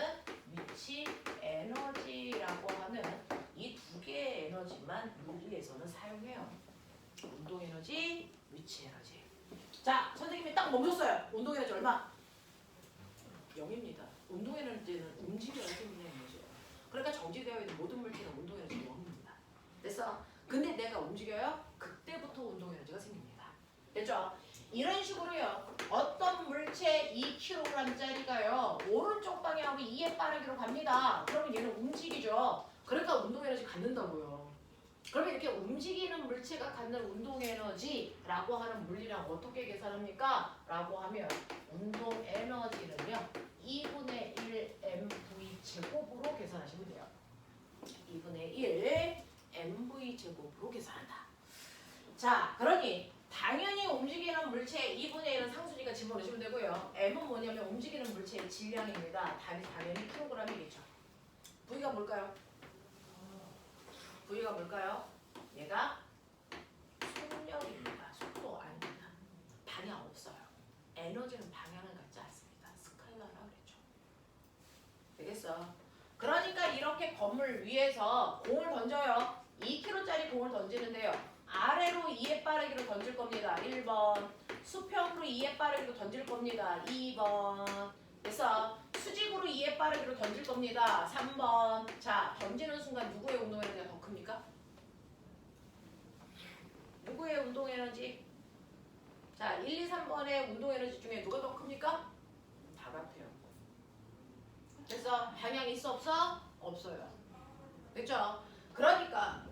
위치 에너지라고 하는 이 2개의 에너지만 물리에서는 사용해요. 운동 에너지, 위치 에너지. 자, 선생님이 딱 멈췄어요. 운동 에너지 얼마? 0입니다. 운동 에너지는 움직여야 생기는 에너지예요. 그러니까 정지되어 있는 모든 물체는 운동 에너지 0입니다. 됐어? 근데 내가 움직여요? 그때부터 운동 에너지가 생깁니다. 됐죠? 이런 식으로요. 어떤 물체 2kg짜리가요. 오른쪽 방향으로 2의 빠르기로 갑니다. 그러면 얘는 움직이죠. 그러니까 운동 에너지 갖는다고요. 그러면 이렇게 움직이는 물체가 갖는 운동 에너지라고 하는 물리량 어떻게 계산합니까? 라고 하면 운동 에너지는요. 2분의 1 mv 제곱으로 계산하시면 돼요. 2분의 1 mv 제곱으로 계산한다. 자, 그러니 당연히 움직이는 물체의 2분의 1은 상수니까 집어넣으시면 되고요. m은 뭐냐면 움직이는 물체의 질량입니다. 답이 당연히 킬로그램이겠죠. V가 뭘까요? V가 뭘까요? 얘가 속력입니다. 속도 아닙니다. 방향 없어요. 에너지는 방향을 갖지 않습니다. 스칼라라 그랬죠. 되겠어? 그러니까 이렇게 건물 위에서 공을 던져요. 2kg짜리 공을 던지는데요. 아래로 2의 빠르기로 던질 겁니다. 1번. 수평으로 2의 빠르기로 던질 겁니다. 2번. 그래서 수직으로 2의 빠르기로 던질 겁니다. 3번. 자, 던지는 순간 누구의 운동 에너지가 더 큽니까? 누구의 운동 에너지? 자, 1, 2, 3번의 운동 에너지 중에 누가 더 큽니까? 다 같아요. 그래서 방향이 있어 없어? 없어요. 됐죠? 그러니까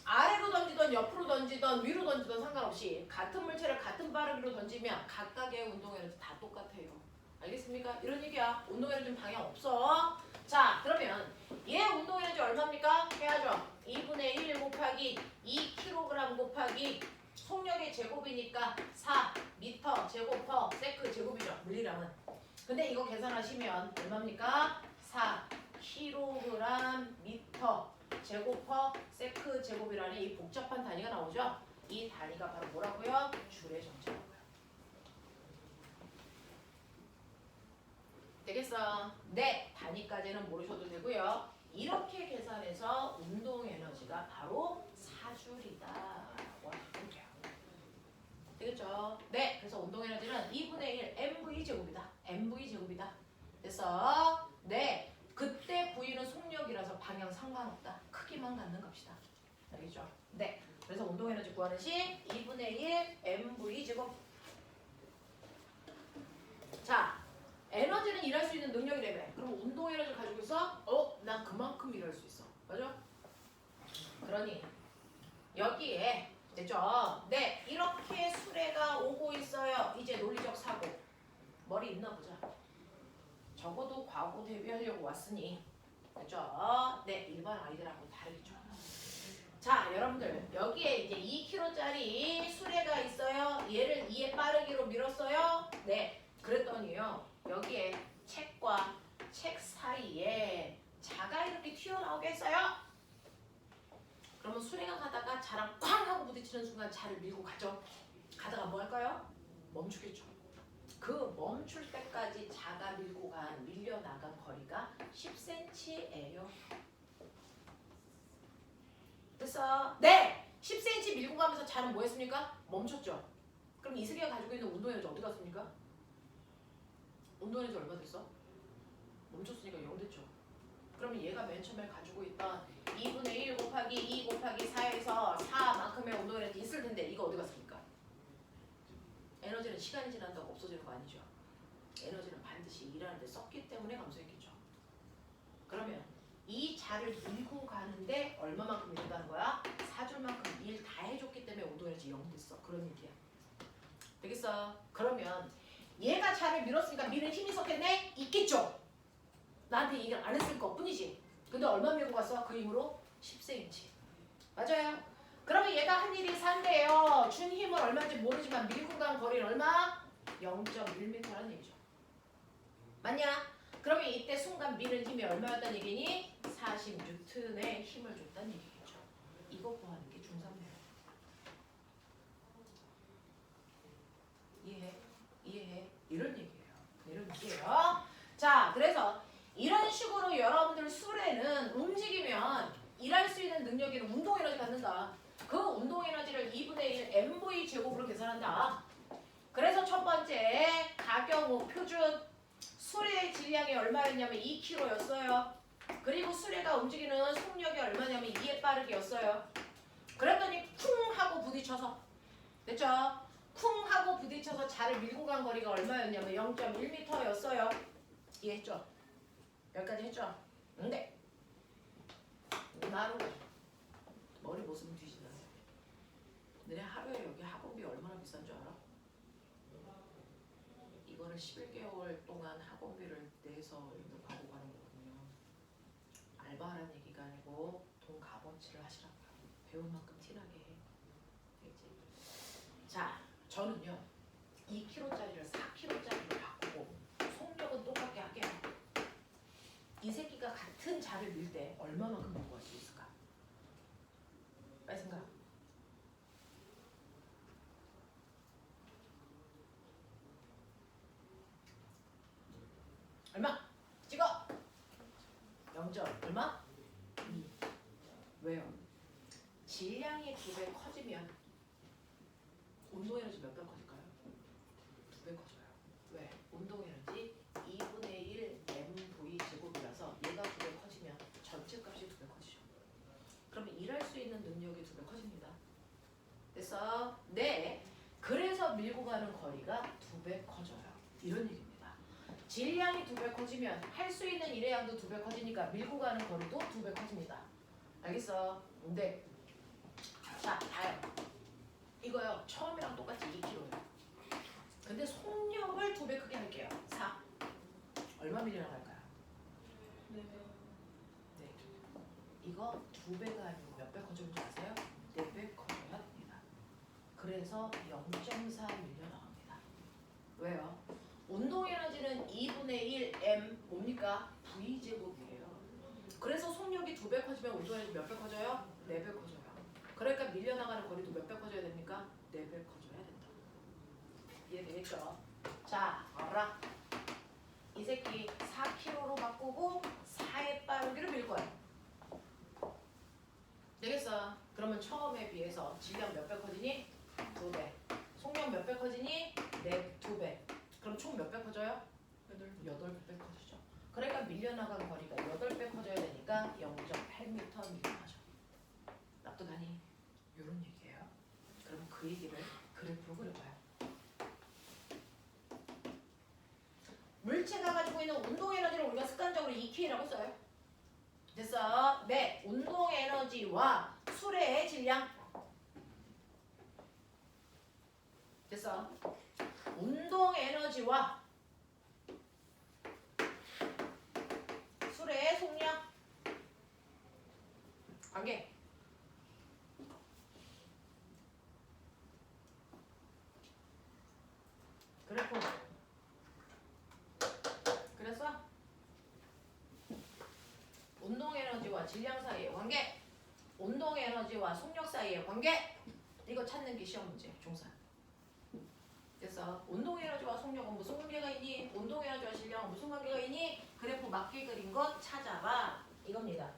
아래로 던지던 옆으로 던지던 위로 던지던 상관없이 같은 물체를 같은 빠르기로 던지면 각각의 운동 에너지 다 똑같아요. 알겠습니까? 이런 얘기야. 운동 에너지는 방향 없어. 자, 그러면 얘 운동 에너지 얼마입니까? 해야죠. 2분의 1 곱하기 2kg 곱하기 속력의 제곱이니까 4m 제곱 퍼 세크 제곱이죠. 물리량은. 근데 이거 계산하시면 얼마입니까? 4kg 미터 제곱 퍼 세크 제곱이라는 이 복잡한 단위가 나오죠. 이 단위가 바로 뭐라고요? 줄의 정체라고요. 되겠어? 네, 단위까지는 모르셔도 되고요. 이렇게 계산해서 운동 에너지가 바로 4줄이다라고 하시면 돼요. 됐죠? 네, 그래서 운동 에너지는 2분의 1 mv 제곱이다. mv 제곱이다. 됐어? 네, 그때 v는 속력이라서 방향 상관없다. 크기만 갖는 값이다. 알겠죠? 네, 그래서 운동 에너지 구하는 식 2분의 1 mv 제곱. 자, 에너지는 일할 수 있는 능력이라며. 그럼 운동 에너지를 가지고 있어? 난 그만큼 일할 수 있어. 맞아? 그러니 여기에 됐죠? 네, 이렇게 수레가 오고 있어요. 이제 논리적 사고. 머리 있나 보자. 적어도 과거 대비하려고 왔으니. 됐죠? 네, 일반 아이들하고 다르겠죠. 자, 여러분들 여기에 이제 2kg짜리 수레가 있어요. 얘를 2의 빠르기로 밀었어요. 네, 그랬더니요. 여기에 책과 책 사이에 자가 이렇게 튀어나오겠어요? 그러면 수레가 가다가 자랑 쾅 하고 부딪히는 순간 자를 밀고 가죠. 가다가 뭐 할까요? 멈추겠죠. 그 멈출 때까지 자가 밀고 간 밀려나간 거리가 10cm예요. 됐어? 네! 10cm 밀고 가면서 자는 뭐 했습니까? 멈췄죠. 그럼 이슬이가 가지고 있는 운동 에너지 어디 갔습니까? 운동 에너지 얼마 됐어? 멈췄으니까 0 됐죠. 그러면 얘가 맨 처음에 가지고 있던 2분의 1 곱하기 2 곱하기 4에서 4만큼의 운동 에너지 있을 텐데 이거 어디 갔습니까? 에너지는 시간이 지난다고 없어지는 거 아니죠. 에너지는 반드시 일하는데 썼기 때문에 감소했겠죠. 그러면 이 자를 밀고 가는데 얼마만큼 일한다는 거야? 4줄만큼 일 다 해줬기 때문에 운동 에너지 0 됐어. 그런 얘기야. 되겠어? 그러면 얘가 자를 밀었으니까 미는 힘이 있었겠네? 있겠죠? 나한테 얘기를 안 했을 것 뿐이지. 근데 얼마 밀고 갔어? 그 힘으로? 10cm. 맞아요. 그러면 얘가 한 일이 산대요. 준 힘은 얼마인지 모르지만 밀고 간 거리는 얼마? 0.1m라는 얘기죠. 맞냐? 그러면 이때 순간 미는 힘이 얼마였다는 얘기니? 40N의 힘을 줬다는 얘기겠죠. 이거 구하는 게 중3이에요. 이해해? 이해해? 이런 얘기예요. 이런 얘기예요. 자, 그래서 이런 식으로 여러분들 수레는 움직이면 일할 수 있는 능력이는 운동 에너지 갖는다. 그 운동 에너지를 2분의 1 mv 제곱으로 계산한다. 그래서 첫 번째 가경우 표준 수레의 질량이 얼마였냐면 2kg였어요. 그리고 수레가 움직이는 속력이 얼마냐면 2의 빠르기였어요. 그랬더니 쿵 하고 부딪혀서 됐죠? 쿵 하고 부딪혀서 자를 밀고 간 거리가 얼마였냐면 0.1m였어요. 이해했죠? 여기까지 했죠? 네. 나로 머리 모습은 뒤진다. 너네 하루에 여기 학원비 얼마나 비싼 줄 알아? 이거를 11개월 동안 학원비를 내서 여기 가고 가는 거거든요. 알바하라는 얘기가 아니고 돈 값어치를 하시라고요. 배운 만큼 티나게 해. 되겠지? 자, 저는요 2kg짜리를 4kg짜리로 바꾸고 속력은 똑같게 할게요. 이 새끼가 같은 자를 밀 때 얼마만큼 밀고 갈 수 있을까? 빨리 생각. 얼마? 찍어! 0. 얼마? 2. 왜요? 질량이 2배 커지면 운동 에너지 몇 배 커질까요? 2배 커져요. 왜? 운동 에너지 2분의 1 mv 제곱이라서 얘가 2배 커지면 전체 값이 2배 커지죠. 그러면 일할 수 있는 능력이 2배 커집니다. 됐어? 네. 그래서 밀고 가는 거리가 2배 커져요. 이런 얘기입니다. 질량이 2배 커지면 할 수 있는 일의 양도 2배 커지니까 밀고 가는 거리도 2배 커집니다. 알겠어? 네. 자, 다요. 이거요. 처음이랑 똑같이 2kg예요. 근데 속력을 2배 크게 할게요. 4. 얼마 밀려나갈까요? 네. 이거 2배가 아니고 몇 배 커지는지 아세요? 4배 커져야 됩니다. 그래서 0.4 밀려나갑니다. 왜요? 운동 에너지는 2분의 1 m 뭡니까? v제곱이에요. 그래서 속력이 2배 커지면 운동 에너지 몇 배 커져요? 4배 커져요. 그러니까 밀려나가는 거리도 몇 배 커져야 됩니까? 4배 커져야 된다. 이해되겠죠? 자, 알아. 이 새끼 4kg로 바꾸고 4의 빠르기로 밀 거야. 되겠어? 그러면 처음에 비해서 질량 몇 배 커지니? 2배. 속력 몇 배 커지니? 그 얘기를 그래프로 그려봐요. 물체가 가지고 있는 운동 에너지를 우리가 습관적으로 EK라고 써요. 됐어? 네, 운동 에너지와 수레의 질량. 됐어? 운동 에너지와 수레의 속력 관계. 그래프. 그래서 운동 에너지와 질량 사이의 관계, 운동 에너지와 속력 사이의 관계. 이거 찾는 게 시험 문제, 종사. 그래서 운동 에너지와 속력은 무슨 관계가 있니? 운동 에너지와 질량은 무슨 관계가 있니? 그래프 맞게 그린 것 찾아봐. 이겁니다.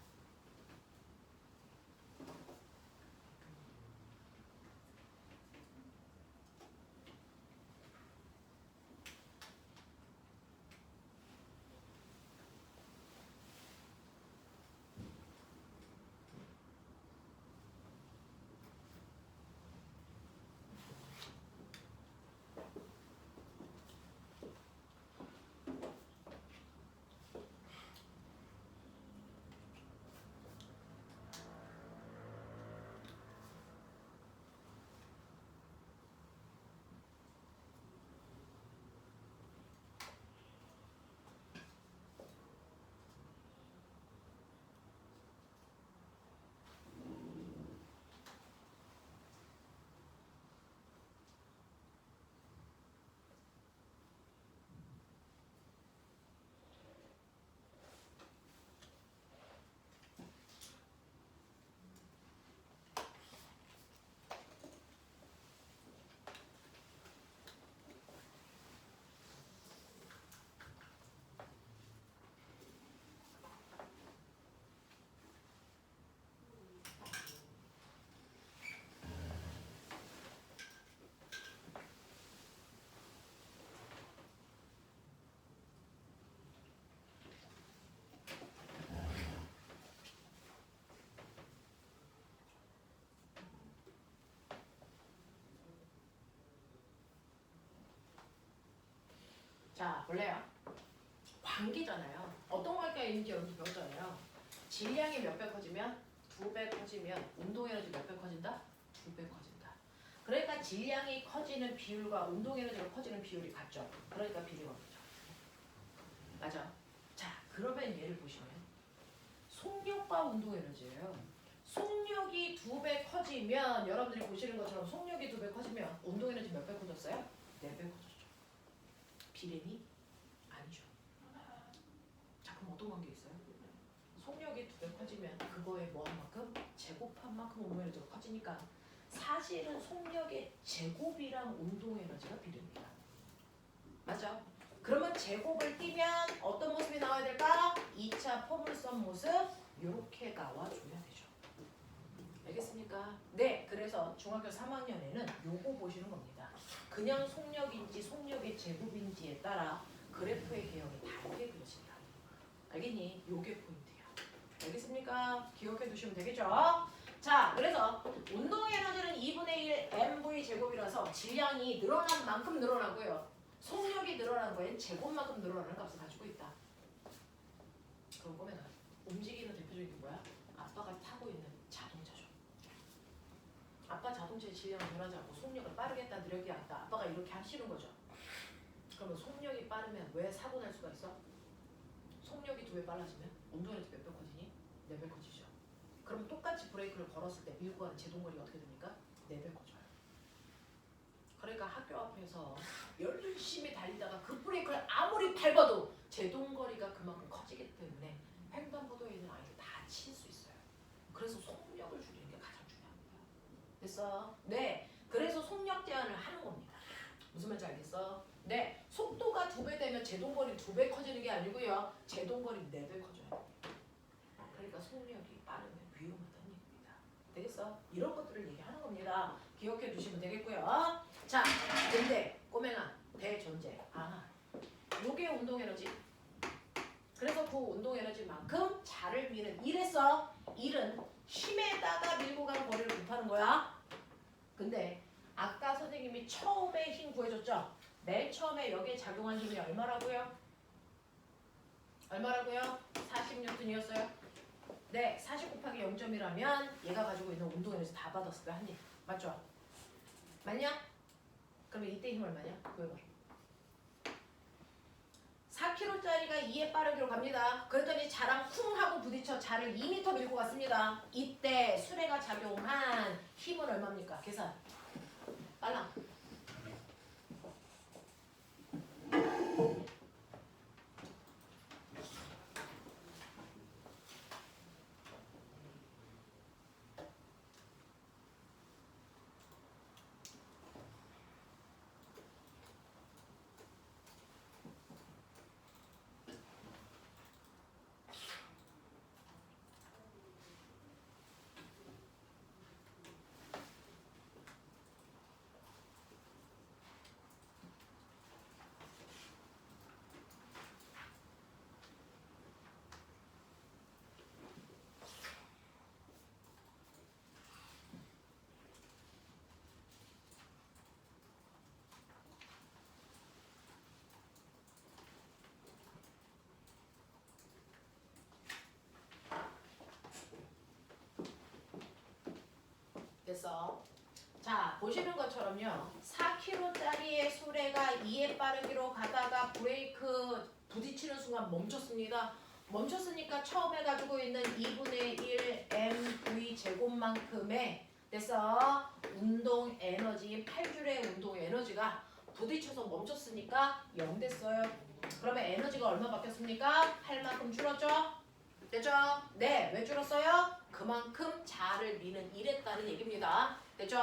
자, 볼래요? 관계잖아요. 어떤 관계가 있는지 여러분 배웠잖아요. 질량이 몇 배 커지면? 2배 커지면 운동 에너지 몇 배 커진다? 2배 커진다. 그러니까 질량이 커지는 비율과 운동 에너지가 커지는 비율이 같죠. 그러니까 비례가 같죠. 맞아. 자, 그러면 얘를 보시면 속력과 운동 에너지예요. 속력이 2배 커지면 여러분들이 보시는 것처럼 속력이 2배 커지면 운동 에너지 몇 배 커졌어요? 4배 커졌죠. 비례니? 아니죠. 자, 그럼 어떤 관계 있어요? 속력이 2배 커지면 그거에 뭐한 만큼? 제곱한 만큼 운동 에너지가 커지니까 사실은 속력의 제곱이랑 운동 에너지가 비례입니다. 맞죠? 그러면 제곱을 띄면 어떤 모습이 나와야 될까? 2차 포물선 모습 이렇게 나와줘야 되죠. 알겠습니까? 네, 그래서 중학교 3학년에는 요거 보시는 겁니다. 그냥 속력인지 속력의 제곱인지에 따라 그래프의 개형이 다르게 그려진다. 알겠니? 요게 포인트야. 알겠습니까? 기억해 두시면 되겠죠? 자, 그래서 운동 에너지는 2분의 1 mv 제곱이라서 질량이 늘어난 만큼 늘어나고요. 속력이 늘어난 거엔 제곱만큼 늘어나는 값을 가지고 있다. 그럼 보면 움직이는 대표적인 게 뭐야? 아빠가 타고 있는 자동차죠. 아빠 자동차의 질량을 변하지 않고 속력을 빠르게 했다 느리게 했다. 아빠가 이렇게 하시는 거죠. 그러면 속력이 빠르면 왜 사고 날 수가 있어? 속력이 2배 빨라지면 운동에너지 몇 배 커지니? 4배 커지죠. 그럼 똑같이 브레이크를 걸었을 때 밀고 가는 제동거리가 어떻게 됩니까? 4배 커져요. 그러니까 학교 앞에서 열심히 달리다가 그 브레이크를 아무리 밟아도 제동거리가 그만큼 커지기 때문에 횡단보도에 있는 아이들 다 칠 수 있어요. 그래서 속력을 줄이는 게 가장 중요합니다. 됐어? 네. 그래서 속력 제한을 하는 겁니다. 무슨 말인지 알겠어? 네. 속도가 2배 되면 제동거리 2배 커지는 게 아니고요. 제동거리 4배 커져요. 그러니까 속력이 빠르면 위험하다는 얘기입니다. 되겠어? 이런 것들을 얘기하는 겁니다. 기억해 두시면 되겠고요. 자, 근데 꼬맹아, 대전제. 요게 운동 에너지. 그래서 그 운동 에너지만큼 자를 미는 일했어. 일은 힘에다가 밀고 가는 거리를 곱하는 거야. 근데 아까 선생님이 처음에 힘 구해줬죠? 맨 처음에 여기에 작용한 힘이 얼마라고요? 얼마라고요? 40N이었어요. 네, 40 곱하기 0.1하면 얘가 가지고 있는 운동에너지 다 받았을 거야, 한 입. 맞죠? 맞냐? 그러면 이때 힘 얼마냐? 구해봐. 4kg짜리가 2의 빠르기로 갑니다. 그랬더니 자랑 쿵 하고 부딪혀 자를 2m 밀고 갔습니다. 이때 수레가 작용한 힘은 얼마입니까? 계산. 빨라. 됐어. 자, 보시는 것처럼요. 4kg짜리의 수레가 2의 빠르기로 가다가 브레이크 부딪히는 순간 멈췄습니다. 멈췄으니까 처음에 가지고 있는 2분의 1 mv 제곱만큼의 됐어. 운동 에너지, 8줄의 운동 에너지가 부딪혀서 멈췄으니까 0 됐어요. 그러면 에너지가 얼마 바뀌었습니까? 8만큼 줄었죠? 됐죠? 네, 왜 줄었어요? 그만큼 자를 미는 일했다는 얘기입니다. 됐죠?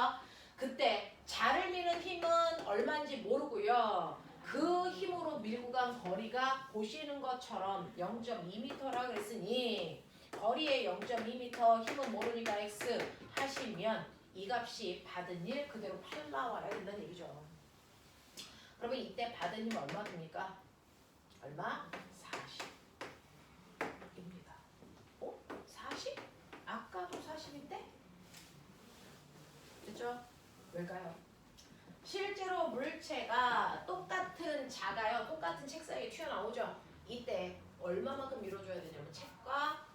그때 자를 미는 힘은 얼마인지 모르고요. 그 힘으로 밀고 간 거리가 보시는 것처럼 0.2m라 그랬으니 거리의 0.2m 힘은 모르니까 x 하시면 이 값이 받은 일 그대로 8 나와야 된다는 얘기죠. 그러면 이때 받은 힘 얼마 됩니까? 얼마? 40입니다. 어? 40? 아까도 40인데? 됐죠? 왜일까요? 실제로 물체가 똑같은 자가요. 똑같은 책상에 튀어나오죠. 이때 얼마만큼 밀어줘야 되냐면 책과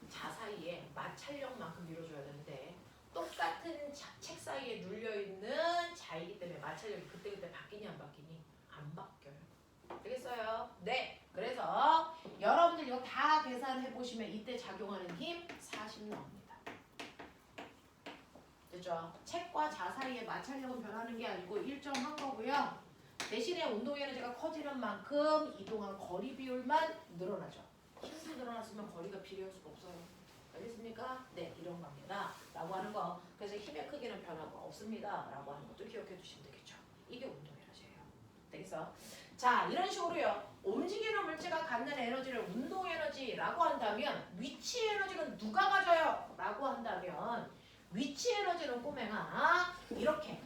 자 사이에 마찰력만큼 밀어줘야 되는데 똑같은 책 사이에 눌려있는 자이기 때문에 마찰력이 그때그때 바뀌니 안 바뀌니? 안 바뀌어요. 되겠어요? 네. 그래서 여러분들 이거 다 계산해 보시면 이때 작용하는 힘 40 나옵니다. 됐죠? 책과 자 사이의 마찰력은 변하는 게 아니고 일정한 거고요. 대신에 운동 에너지가 커지는 만큼 이동한 거리 비율만 늘어나죠. 힘도 늘어났으면 거리가 비례할 수가 없어요. 알겠습니까? 네, 이런 겁니다. 라고 하는 거. 그래서 힘의 크기는 변화가 없습니다. 라고 하는 것도 기억해 두시면 되겠죠. 이게 운동 에너지예요. 되겠어? 자, 이런 식으로요. 움직이는 물체가 갖는 에너지를 운동 에너지라고 한다면 위치 에너지는 누가 가져요? 라고 한다면 위치 에너지는 꼬맹아 이렇게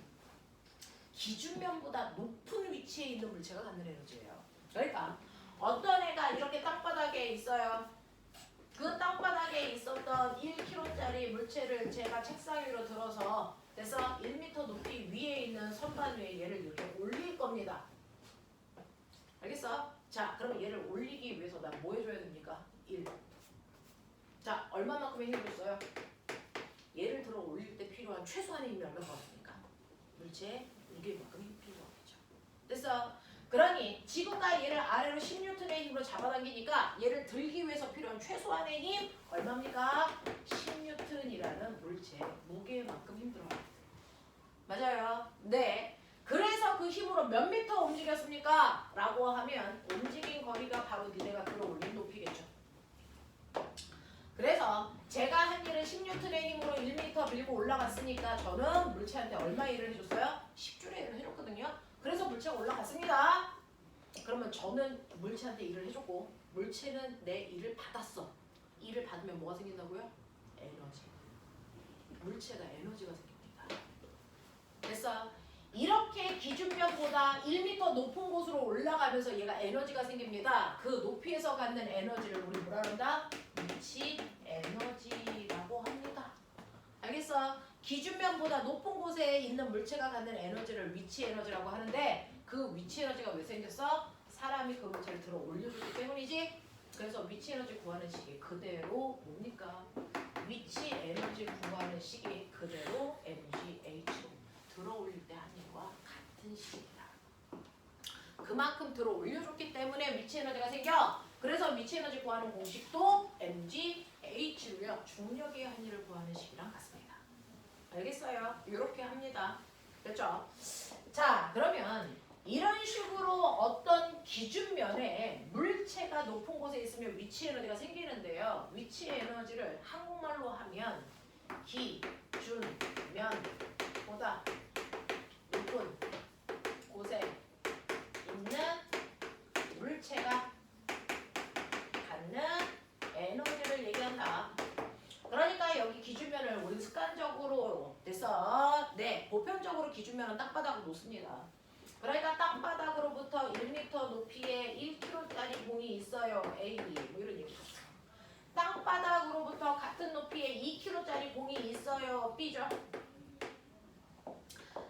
기준면보다 높은 위치에 있는 물체가 갖는 에너지예요. 그러니까 어떤 애가 이렇게 땅바닥에 있어요. 그 땅바닥에 있었던 1kg짜리 물체를 제가 책상 위로 들어서 그래서 1m 높이 위에 있는 선반 위에 얘를 이렇게 올릴 겁니다. 알겠어? 자, 그러면 얘를 올리기 위해서 나 뭐 해줘야 됩니까? 1. 자, 얼마만큼의 힘을 줬어요? 얘를 들어 올릴 때 필요한 최소한의 힘이 얼마나 받습니까? 물체에 무게만큼 힘이 필요하겠죠. 됐어? 그러니 지구가 얘를 아래로 10N의 힘으로 잡아당기니까 얘를 들기 위해서 필요한 최소한의 힘 얼마입니까? 10N이라는 물체의 무게만큼 힘들어요. 맞아요? 네. 그래서 그 힘으로 몇 미터 움직였습니까? 라고 하면 움직인 거리가 바로 니네가 들어올린 높이겠죠. 그래서 제가 한 일은 10N의 힘으로 1m 밀고 올라갔으니까 저는 물체한테 얼마 일을 해줬어요? 10줄의 일을 해줬거든요. 그래서 물체가 올라갔습니다. 그러면 저는 물체한테 일을 해줬고 물체는 내 일을 받았어. 일을 받으면 뭐가 생긴다고요? 에너지. 물체가 에너지가 생깁니다. 됐어요? 이렇게 기준면보다 1m 높은 곳으로 올라가면서 얘가 에너지가 생깁니다. 그 높이에서 갖는 에너지를 우리 뭐라 그런다? 위치 에너지라고 합니다. 알겠어? 기준면보다 높은 곳에 있는 물체가 갖는 에너지를 위치 에너지라고 하는데 그 위치 에너지가 왜 생겼어? 사람이 그 물체를 들어 올려주기 때문이지. 그래서 위치 에너지 구하는 식이 그대로 뭡니까? 위치 에너지 구하는 식이 그대로 mgh로 들어 올릴 때 하는 거와 같은 식입니다. 그만큼 들어 올려줬기 때문에 위치 에너지가 생겨. 그래서 위치 에너지 구하는 공식도 mgh로요. 중력의 한위를 구하는 식이랑 같습니다. 알겠어요? 이렇게 합니다. 됐죠? 자, 그러면 이런 식으로 어떤 기준면에 물체가 높은 곳에 있으면 위치 에너지가 생기는데요. 위치 에너지를 한국말로 하면 기준면보다 높은 곳에 있는 물체가 갖는 에너지를 얘기한다. 그러니까 여기 기준면을 우리 습관적으로 됐어. 네, 보편적으로 기준면은 땅바닥으로 놓습니다. 그러니까 땅바닥으로부터 1m 높이에 1kg짜리 공이 있어요. A, B 뭐 이런 얘기죠. 땅바닥으로부터 같은 높이에 2kg짜리 공이 있어요. B죠.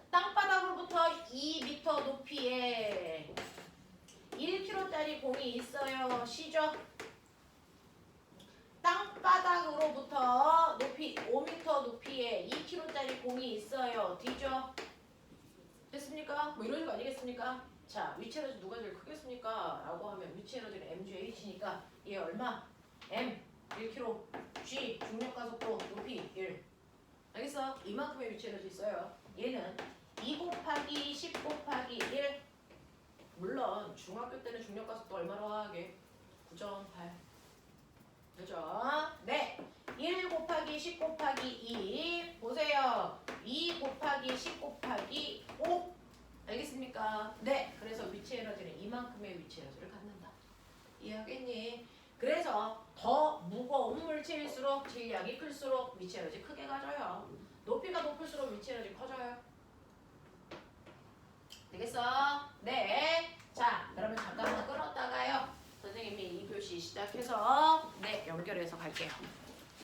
땅바닥으로부터 2m 높이에 1kg짜리 공이 있어요. C죠. 땅바닥으로부터 높이 5m 높이에 2kg짜리 공이 있어요. D죠. 됐습니까? 뭐 이런 거 아니겠습니까? 자, 위치 에너지 누가 제일 크겠습니까? 라고 하면 위치 에너지는 mgh니까 얘 얼마? m 1kg, g 중력 가속도 높이 1. 알겠어? 이만큼의 위치 에너지 있어요. 얘는 2 곱하기 10 곱하기 1. 물론 중학교 때는 중력 가속도 얼마로 하게? 9.8. 그죠? 네. 1 곱하기 10 곱하기 2. 보세요. 2 곱하기 10 곱하기 5. 알겠습니까? 네. 그래서 위치 에너지는 이만큼의 위치 에너지를 갖는다. 이해하겠니? 그래서 더 무거운 물체일수록 질량이 클수록 위치 에너지 크게 가져요. 높이가 높을수록 위치 에너지 커져요. 되겠어? 네. 자, 그러면 잠깐만 끊었다가요. 선생님이 이 교시 시작해서 네, 연결해서 갈게요.